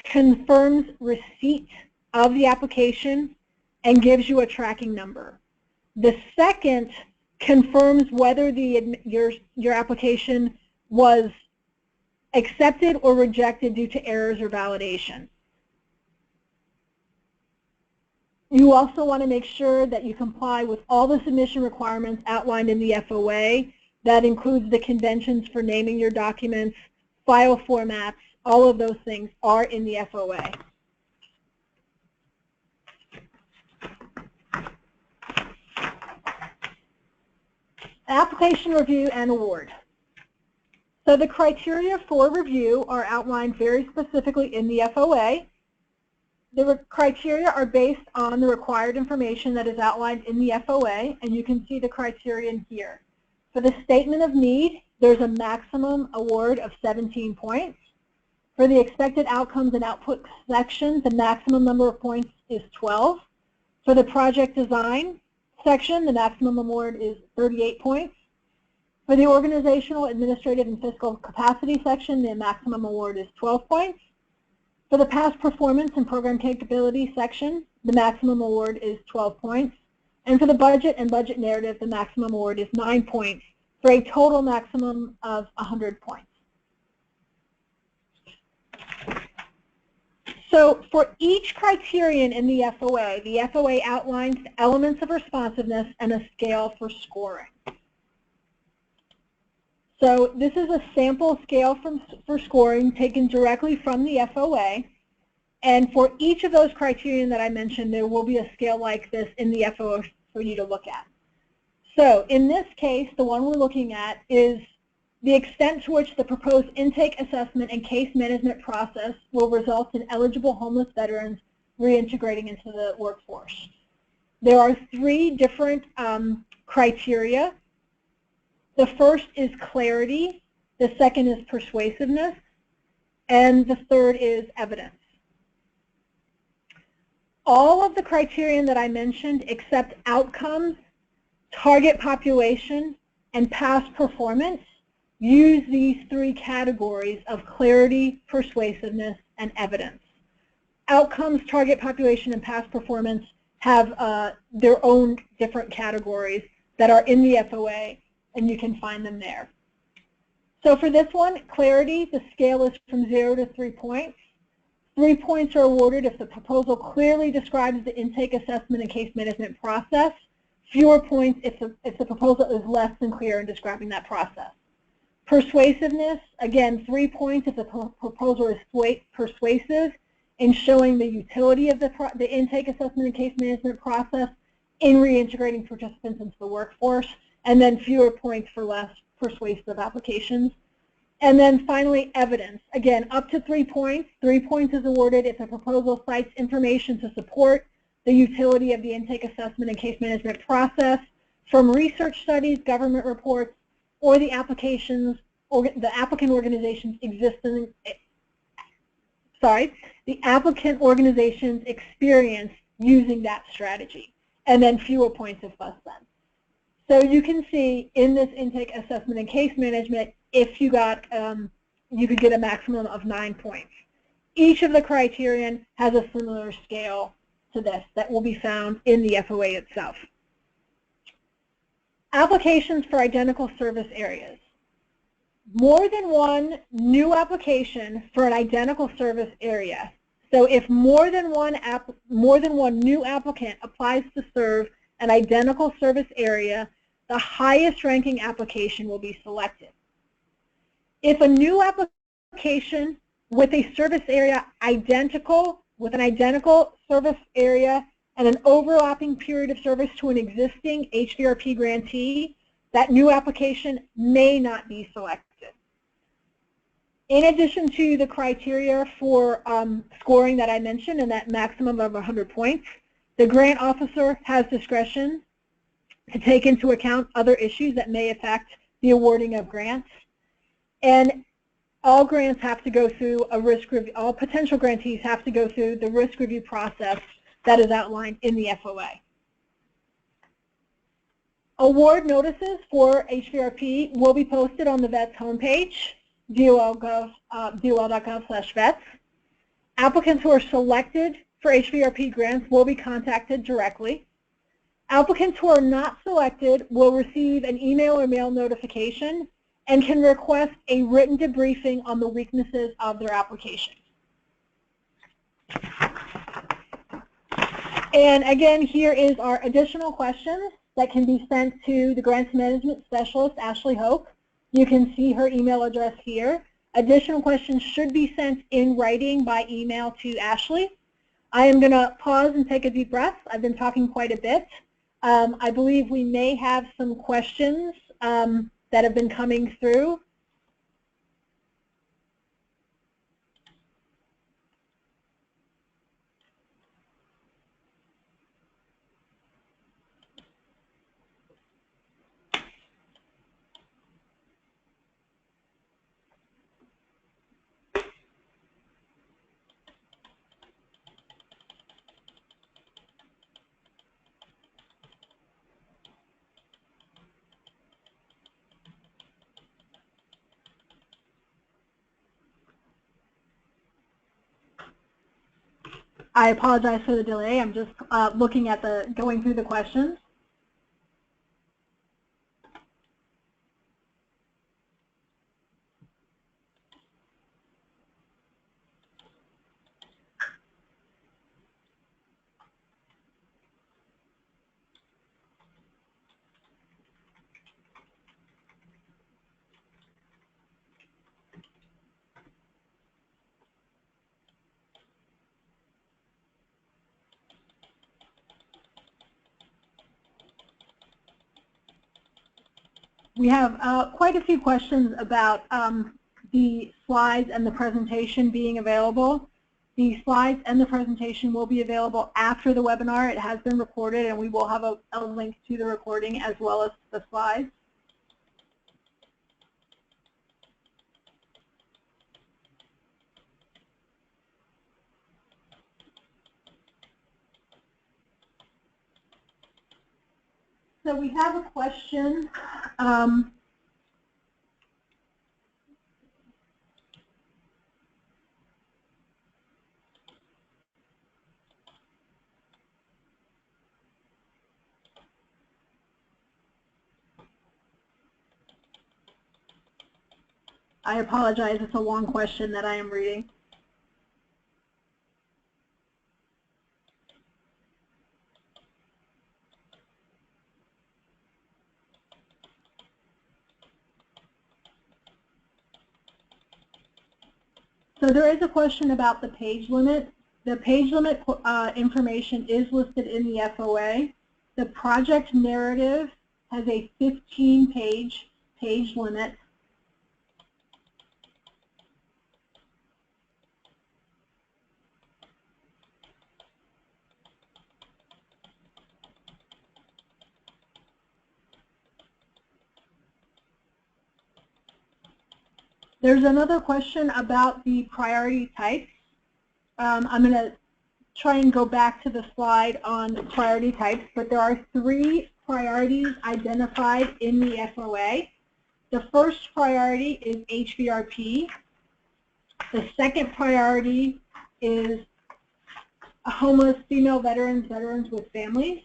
confirms receipt of the application and gives you a tracking number. The second confirms whether your application was accepted or rejected due to errors or validation. You also want to make sure that you comply with all the submission requirements outlined in the FOA. That includes the conventions for naming your documents, file formats, all of those things are in the FOA. Application review and award. So the criteria for review are outlined very specifically in the FOA. The criteria are based on the required information that is outlined in the FOA, and you can see the criterion here. For the statement of need, there's a maximum award of 17 points. For the expected outcomes and output section, the maximum number of points is 12. For the project design section, the maximum award is 38 points. For the organizational, administrative, and fiscal capacity section, the maximum award is 12 points. For the past performance and program capability section, the maximum award is 12 points. And for the budget and budget narrative, the maximum award is 9 points, for a total maximum of 100 points. So for each criterion in the FOA outlines the elements of responsiveness and a scale for scoring. So this is a sample scale for scoring taken directly from the FOA. And for each of those criterion that I mentioned, there will be a scale like this in the FOA for you to look at. So in this case, the one we're looking at is the extent to which the proposed intake assessment and case management process will result in eligible homeless veterans reintegrating into the workforce. There are 3 different criteria. The first is clarity, the second is persuasiveness, and the third is evidence. All of the criterion that I mentioned except outcomes, target population, and past performance use these 3 categories of clarity, persuasiveness, and evidence. Outcomes, target population, and past performance have their own different categories that are in the FOA, and you can find them there. So for this one, clarity, the scale is from 0 to 3 points. 3 points are awarded if the proposal clearly describes the intake assessment and case management process. Fewer points if the proposal is less than clear in describing that process. Persuasiveness, again, 3 points if the proposal is persuasive in showing the utility of the intake assessment and case management process in reintegrating participants into the workforce, and then fewer points for less persuasive applications. And then finally, evidence. Again, up to 3 points. 3 points is awarded if the proposal cites information to support the utility of the intake assessment and case management process from research studies, government reports, or the applicant organization's experience using that strategy, and then fewer points if less than. So you can see in this intake assessment and case management, if you got, you could get a maximum of 9 points. Each of the criterion has a similar scale to this that will be found in the FOA itself. Applications for identical service areas. More than one new application for an identical service area. So if more than one new applicant applies to serve an identical service area, the highest ranking application will be selected. If a new application with a service area identical, with an identical service area and an overlapping period of service to an existing HVRP grantee, that new application may not be selected. In addition to the criteria for scoring that I mentioned and that maximum of 100 points, the grant officer has discretion to take into account other issues that may affect the awarding of grants. And all grants have to go through a risk review, all potential grantees have to go through the risk review process that is outlined in the FOA. Award notices for HVRP will be posted on the VETS homepage, dol.gov/vets. Applicants who are selected for HVRP grants will be contacted directly. Applicants who are not selected will receive an email or mail notification and can request a written debriefing on the weaknesses of their application. And again, here is our additional questions that can be sent to the Grants Management Specialist, Ashley Hoke. You can see her email address here. Additional questions should be sent in writing by email to Ashley. I am going to pause and take a deep breath. I've been talking quite a bit. I believe we may have some questions that have been coming through. I apologize for the delay. I'm just looking at going through the questions. We have quite a few questions about the slides and the presentation being available. The slides and the presentation will be available after the webinar. It has been recorded, and we will have a link to the recording as well as the slides. So we have a question. I apologize, it's a long question that I am reading. So there is a question about the page limit. The page limit information is listed in the FOA. The project narrative has a 15-page limit. There's another question about the priority types. I'm going to try and go back to the slide on priority types, but there are 3 priorities identified in the FOA. The first priority is HVRP. The second priority is homeless female veterans with families.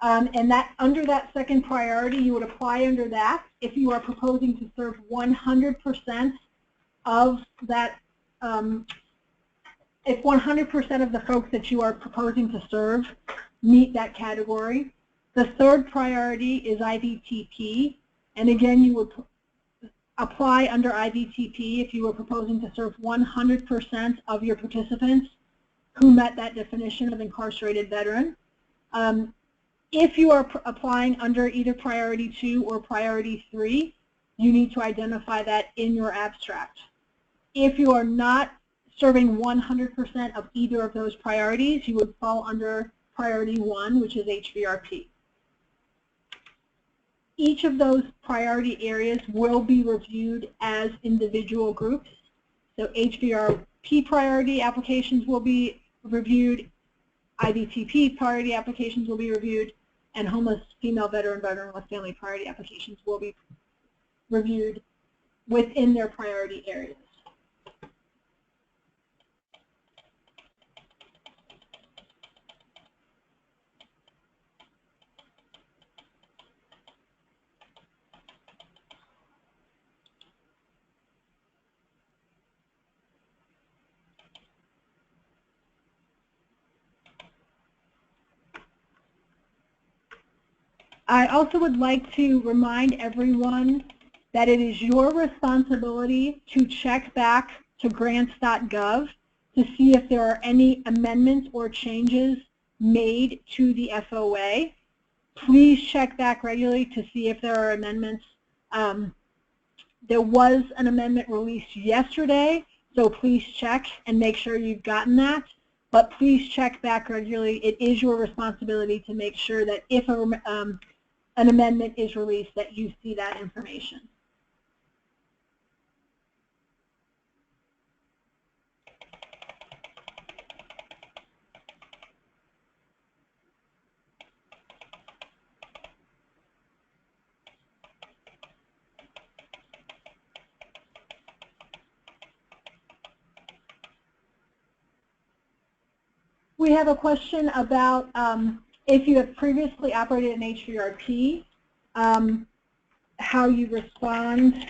And that under that second priority, you would apply under that if you are proposing to serve 100% of that, if 100% of the folks that you are proposing to serve meet that category. The third priority is IVTP, and again, you would apply under IVTP if you were proposing to serve 100% of your participants who met that definition of incarcerated veteran. If you are applying under either priority 2 or priority 3, you need to identify that in your abstract. If you are not serving 100% of either of those priorities, you would fall under priority 1, which is HVRP. Each of those priority areas will be reviewed as individual groups. So HVRP priority applications will be reviewed, IVTP priority applications will be reviewed, and homeless female veteran with family priority applications will be reviewed within their priority areas. I also would like to remind everyone that it is your responsibility to check back to grants.gov to see if there are any amendments or changes made to the FOA. Please check back regularly to see if there are amendments. There was an amendment released yesterday, so please check and make sure you've gotten that. But please check back regularly. It is your responsibility to make sure that if an amendment is released, that you see that information. We have a question about if you have previously operated an HVRP, how you respond,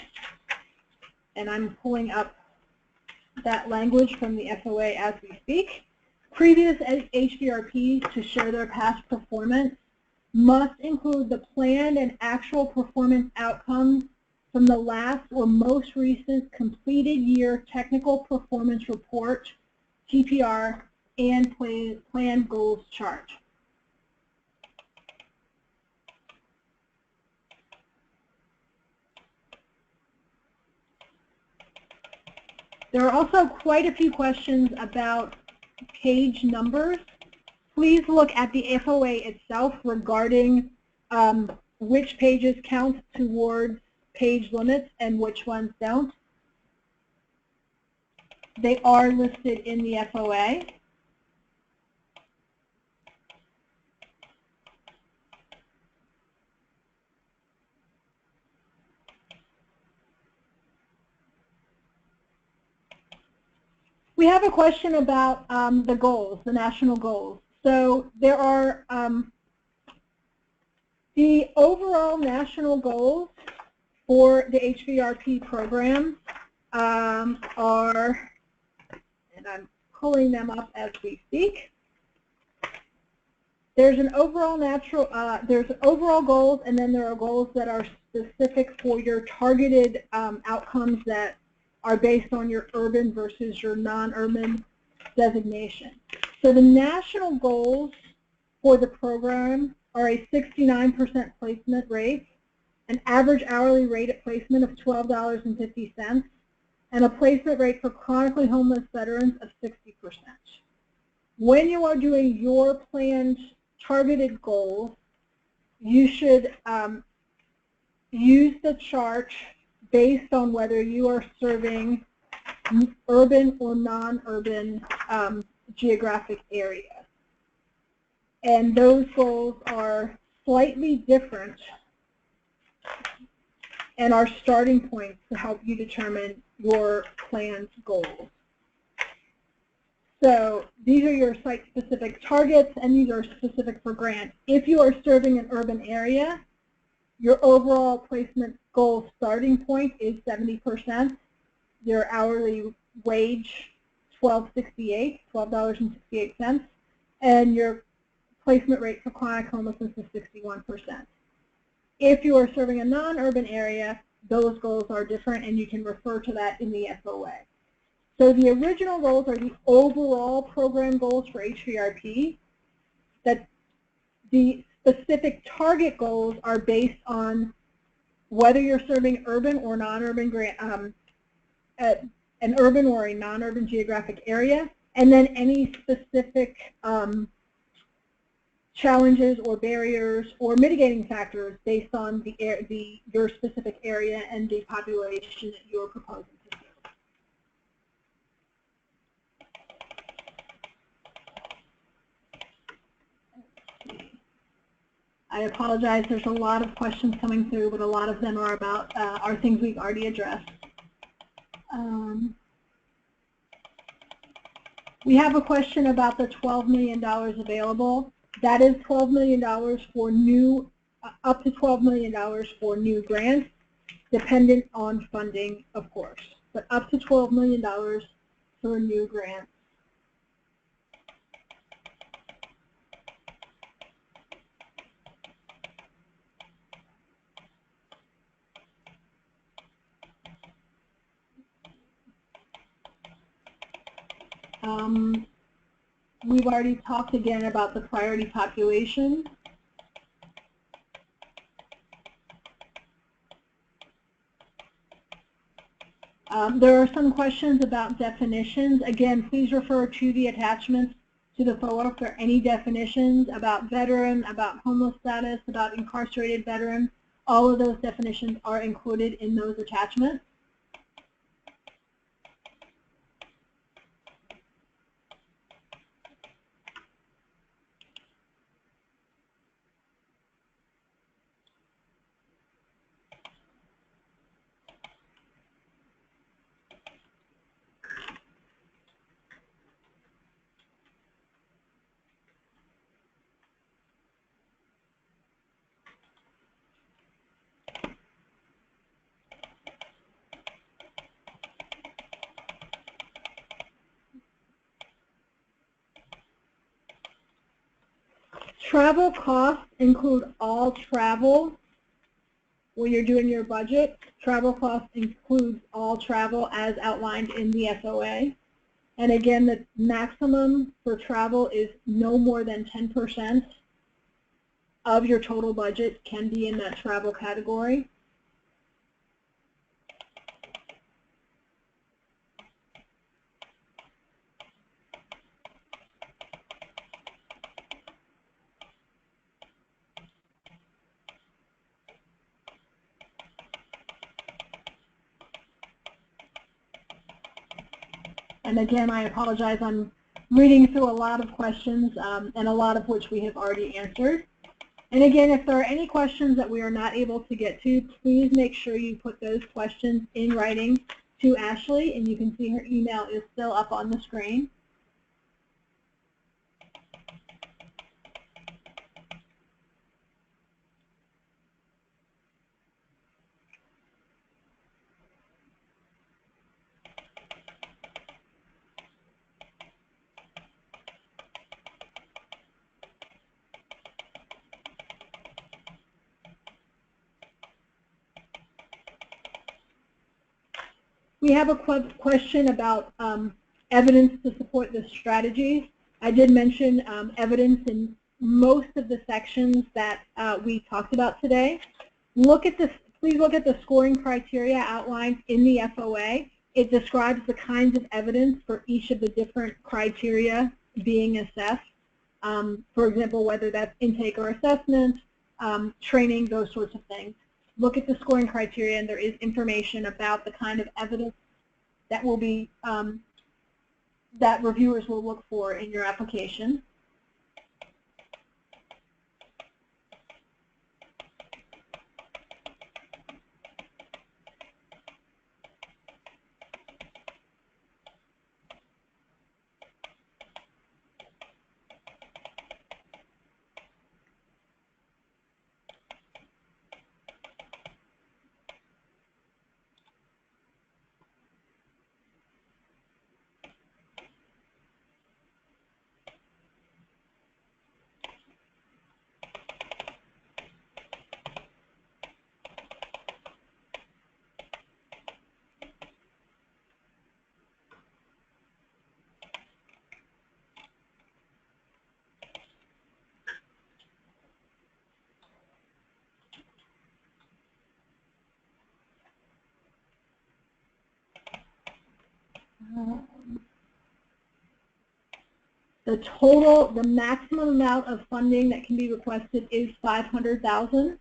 and I'm pulling up that language from the FOA as we speak. Previous HVRPs to share their past performance must include the planned and actual performance outcomes from the last or most recent completed year technical performance report, TPR, and planned goals chart. There are also quite a few questions about page numbers. Please look at the FOA itself regarding which pages count towards page limits and which ones don't. They are listed in the FOA. We have a question about the goals, the national goals. So there are the overall national goals for the HVRP program are, and I'm pulling them up as we speak. There's an overall there's overall goals, and then there are goals that are specific for your targeted outcomes that are based on your urban versus your non-urban designation. So the national goals for the program are a 69% placement rate, an average hourly rate at placement of $12.50, and a placement rate for chronically homeless veterans of 60%. When you are doing your planned targeted goals, you should use the chart based on whether you are serving urban or non-urban geographic areas. And those goals are slightly different and are starting points to help you determine your planned goals. So these are your site-specific targets, and these are specific for grants. If you are serving an urban area, your overall placement goal starting point is 70%. Your hourly wage, $12.68, and your placement rate for chronic homelessness is 61%. If you are serving a non-urban area, those goals are different, and you can refer to that in the FOA. So the original goals are the overall program goals for HVRP. That the specific target goals are based on whether you're serving urban or non-urban, an urban or a non-urban geographic area, and then any specific challenges or barriers or mitigating factors based on your specific area and the population that you're proposing to serve. I apologize, there's a lot of questions coming through, but a lot of them are about are things we've already addressed. We have a question about the $12 million available. That is $12 million for new, up to $12 million for new grants, dependent on funding, of course, but up to $12 million for new grants. We've already talked again about the priority population. There are some questions about definitions. Again, please refer to the attachments to the FOA for any definitions about veteran, about homeless status, about incarcerated veteran. All of those definitions are included in those attachments. Travel costs include all travel. When you're doing your budget, travel costs includes all travel as outlined in the FOA. And again, the maximum for travel is no more than 10% of your total budget can be in that travel category. And again, I apologize, I'm reading through a lot of questions, and a lot of which we have already answered. And again, if there are any questions that we are not able to get to, please make sure you put those questions in writing to Ashley, and you can see her email is still up on the screen. We have a question about evidence to support the strategies. I did mention evidence in most of the sections that we talked about today. Please look at the scoring criteria outlined in the FOA. It describes the kinds of evidence for each of the different criteria being assessed. For example, whether that's intake or assessment, training, those sorts of things. Look at the scoring criteria, and there is information about the kind of evidence that will be that reviewers will look for in your application. The maximum amount of funding that can be requested is $500,000,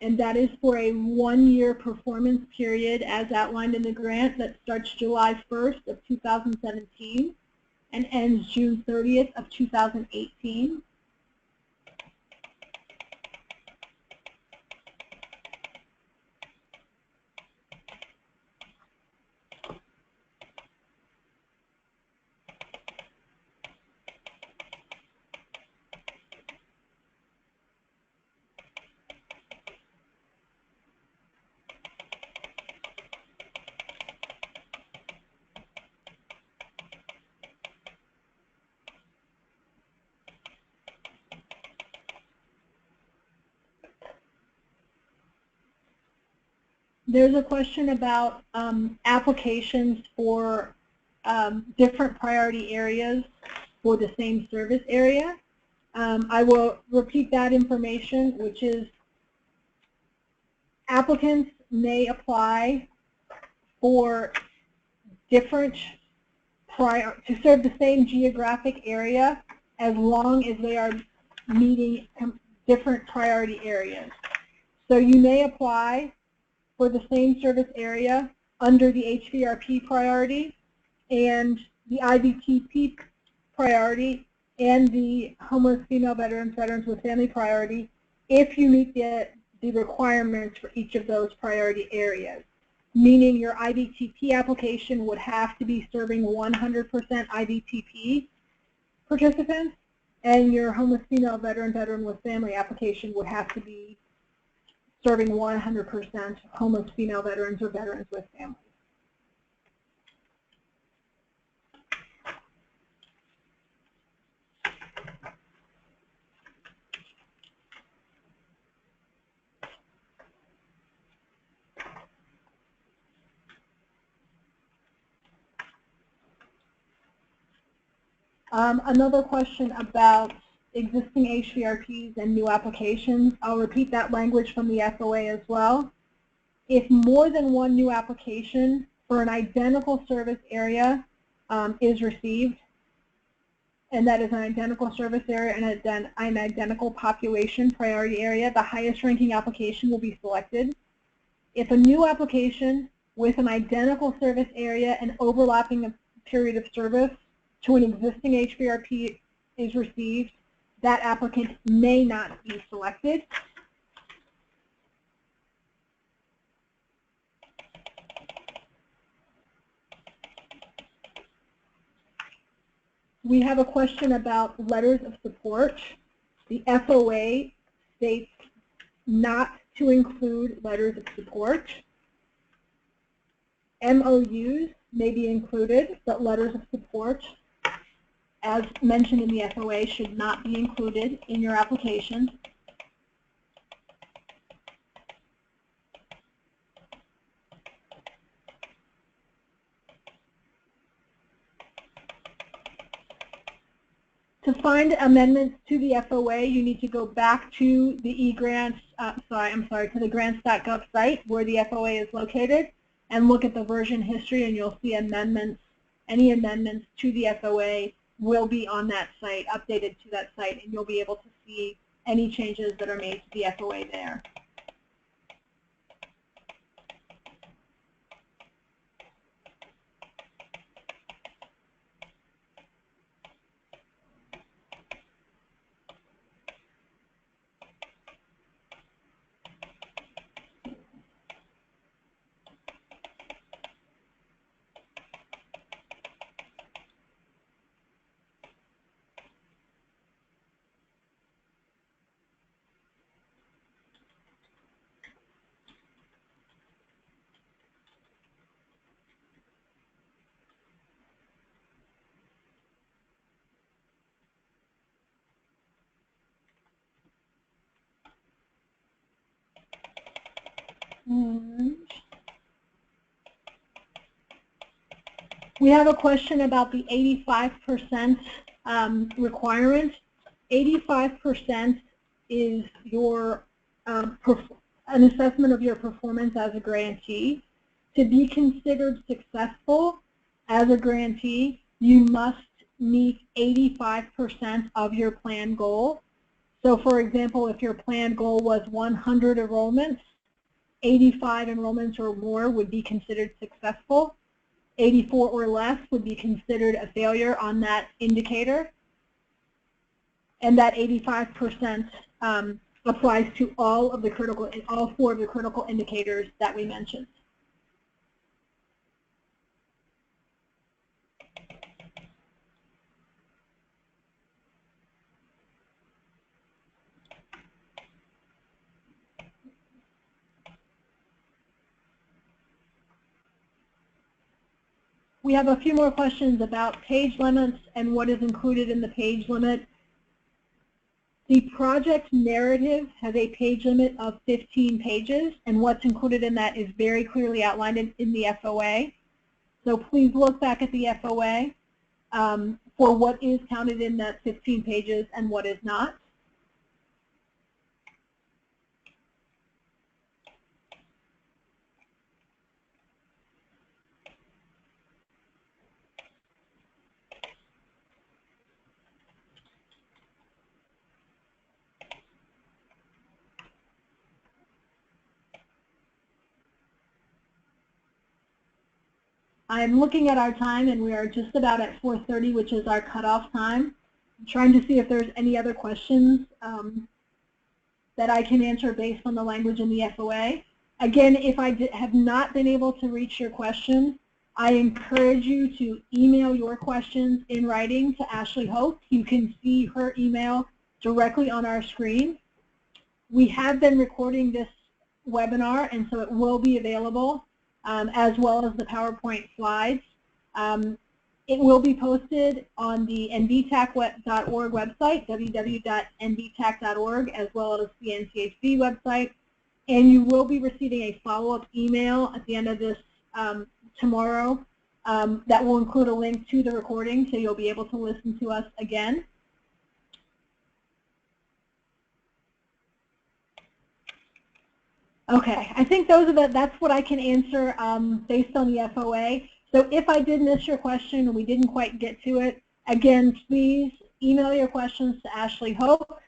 and that is for a one-year performance period as outlined in the grant that starts July 1st of 2017 and ends June 30th of 2018. There's a question about applications for different priority areas for the same service area. I will repeat that information, which is applicants may apply for different to serve the same geographic area as long as they are meeting different priority areas. So you may apply for the same service area under the HVRP priority and the IVTP priority and the homeless female veterans, veterans with family priority if you meet the requirements for each of those priority areas. Meaning your IVTP application would have to be serving 100% IVTP participants, and your homeless female veteran, veteran with family application would have to be serving 100% homeless female veterans or veterans with families. Another question about existing HVRPs and new applications. I'll repeat that language from the FOA as well. If more than one new application for an identical service area is received, and that is an identical service area and an identical population priority area, the highest ranking application will be selected. If a new application with an identical service area and overlapping period of service to an existing HVRP is received, that applicant may not be selected. We have a question about letters of support. The FOA states not to include letters of support. MOUs may be included, but letters of support, as mentioned in the FOA, should not be included in your application. To find amendments to the FOA, you need to go back to the eGrants, to the grants.gov site where the FOA is located, and look at the version history, and you'll see amendments. Any amendments to the FOA will be on that site, updated to that site, and you'll be able to see any changes that are made to the FOA there. We have a question about the 85% requirement. 85% is your an assessment of your performance as a grantee. To be considered successful as a grantee, you must meet 85% of your plan goal. So for example, if your plan goal was 100 enrollments, 85 enrollments or more would be considered successful. 84 or less would be considered a failure on that indicator. And that 85% applies to all four of the critical indicators that we mentioned. We have a few more questions about page limits and what is included in the page limit. The project narrative has a page limit of 15 pages, and what's included in that is very clearly outlined in the FOA. So please look back at the FOA for what is counted in that 15 pages and what is not. I'm looking at our time, and we are just about at 4:30, which is our cutoff time. I'm trying to see if there's any other questions that I can answer based on the language in the FOA. Again, if I have not been able to reach your question, I encourage you to email your questions in writing to Ashley Hope. You can see her email directly on our screen. We have been recording this webinar, and so it will be available, as well as the PowerPoint slides. It will be posted on the nbtac.org website, www.nbtac.org, as well as the NCHB website. And you will be receiving a follow-up email at the end of this tomorrow that will include a link to the recording, so you'll be able to listen to us again. Okay, I think that's what I can answer based on the FOA. So if I did miss your question and we didn't quite get to it, again, please email your questions to Ashley Hope.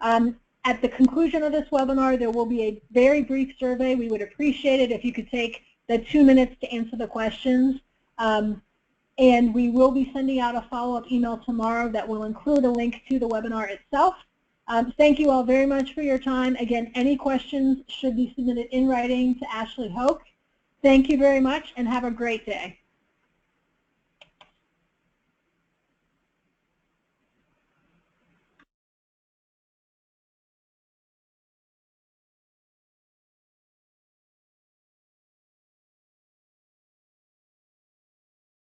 At the conclusion of this webinar, there will be a very brief survey. We would appreciate it if you could take the 2 minutes to answer the questions. And we will be sending out a follow-up email tomorrow that will include a link to the webinar itself. Thank you all very much for your time. Again, any questions should be submitted in writing to Ashley Hope. Thank you very much, and have a great day.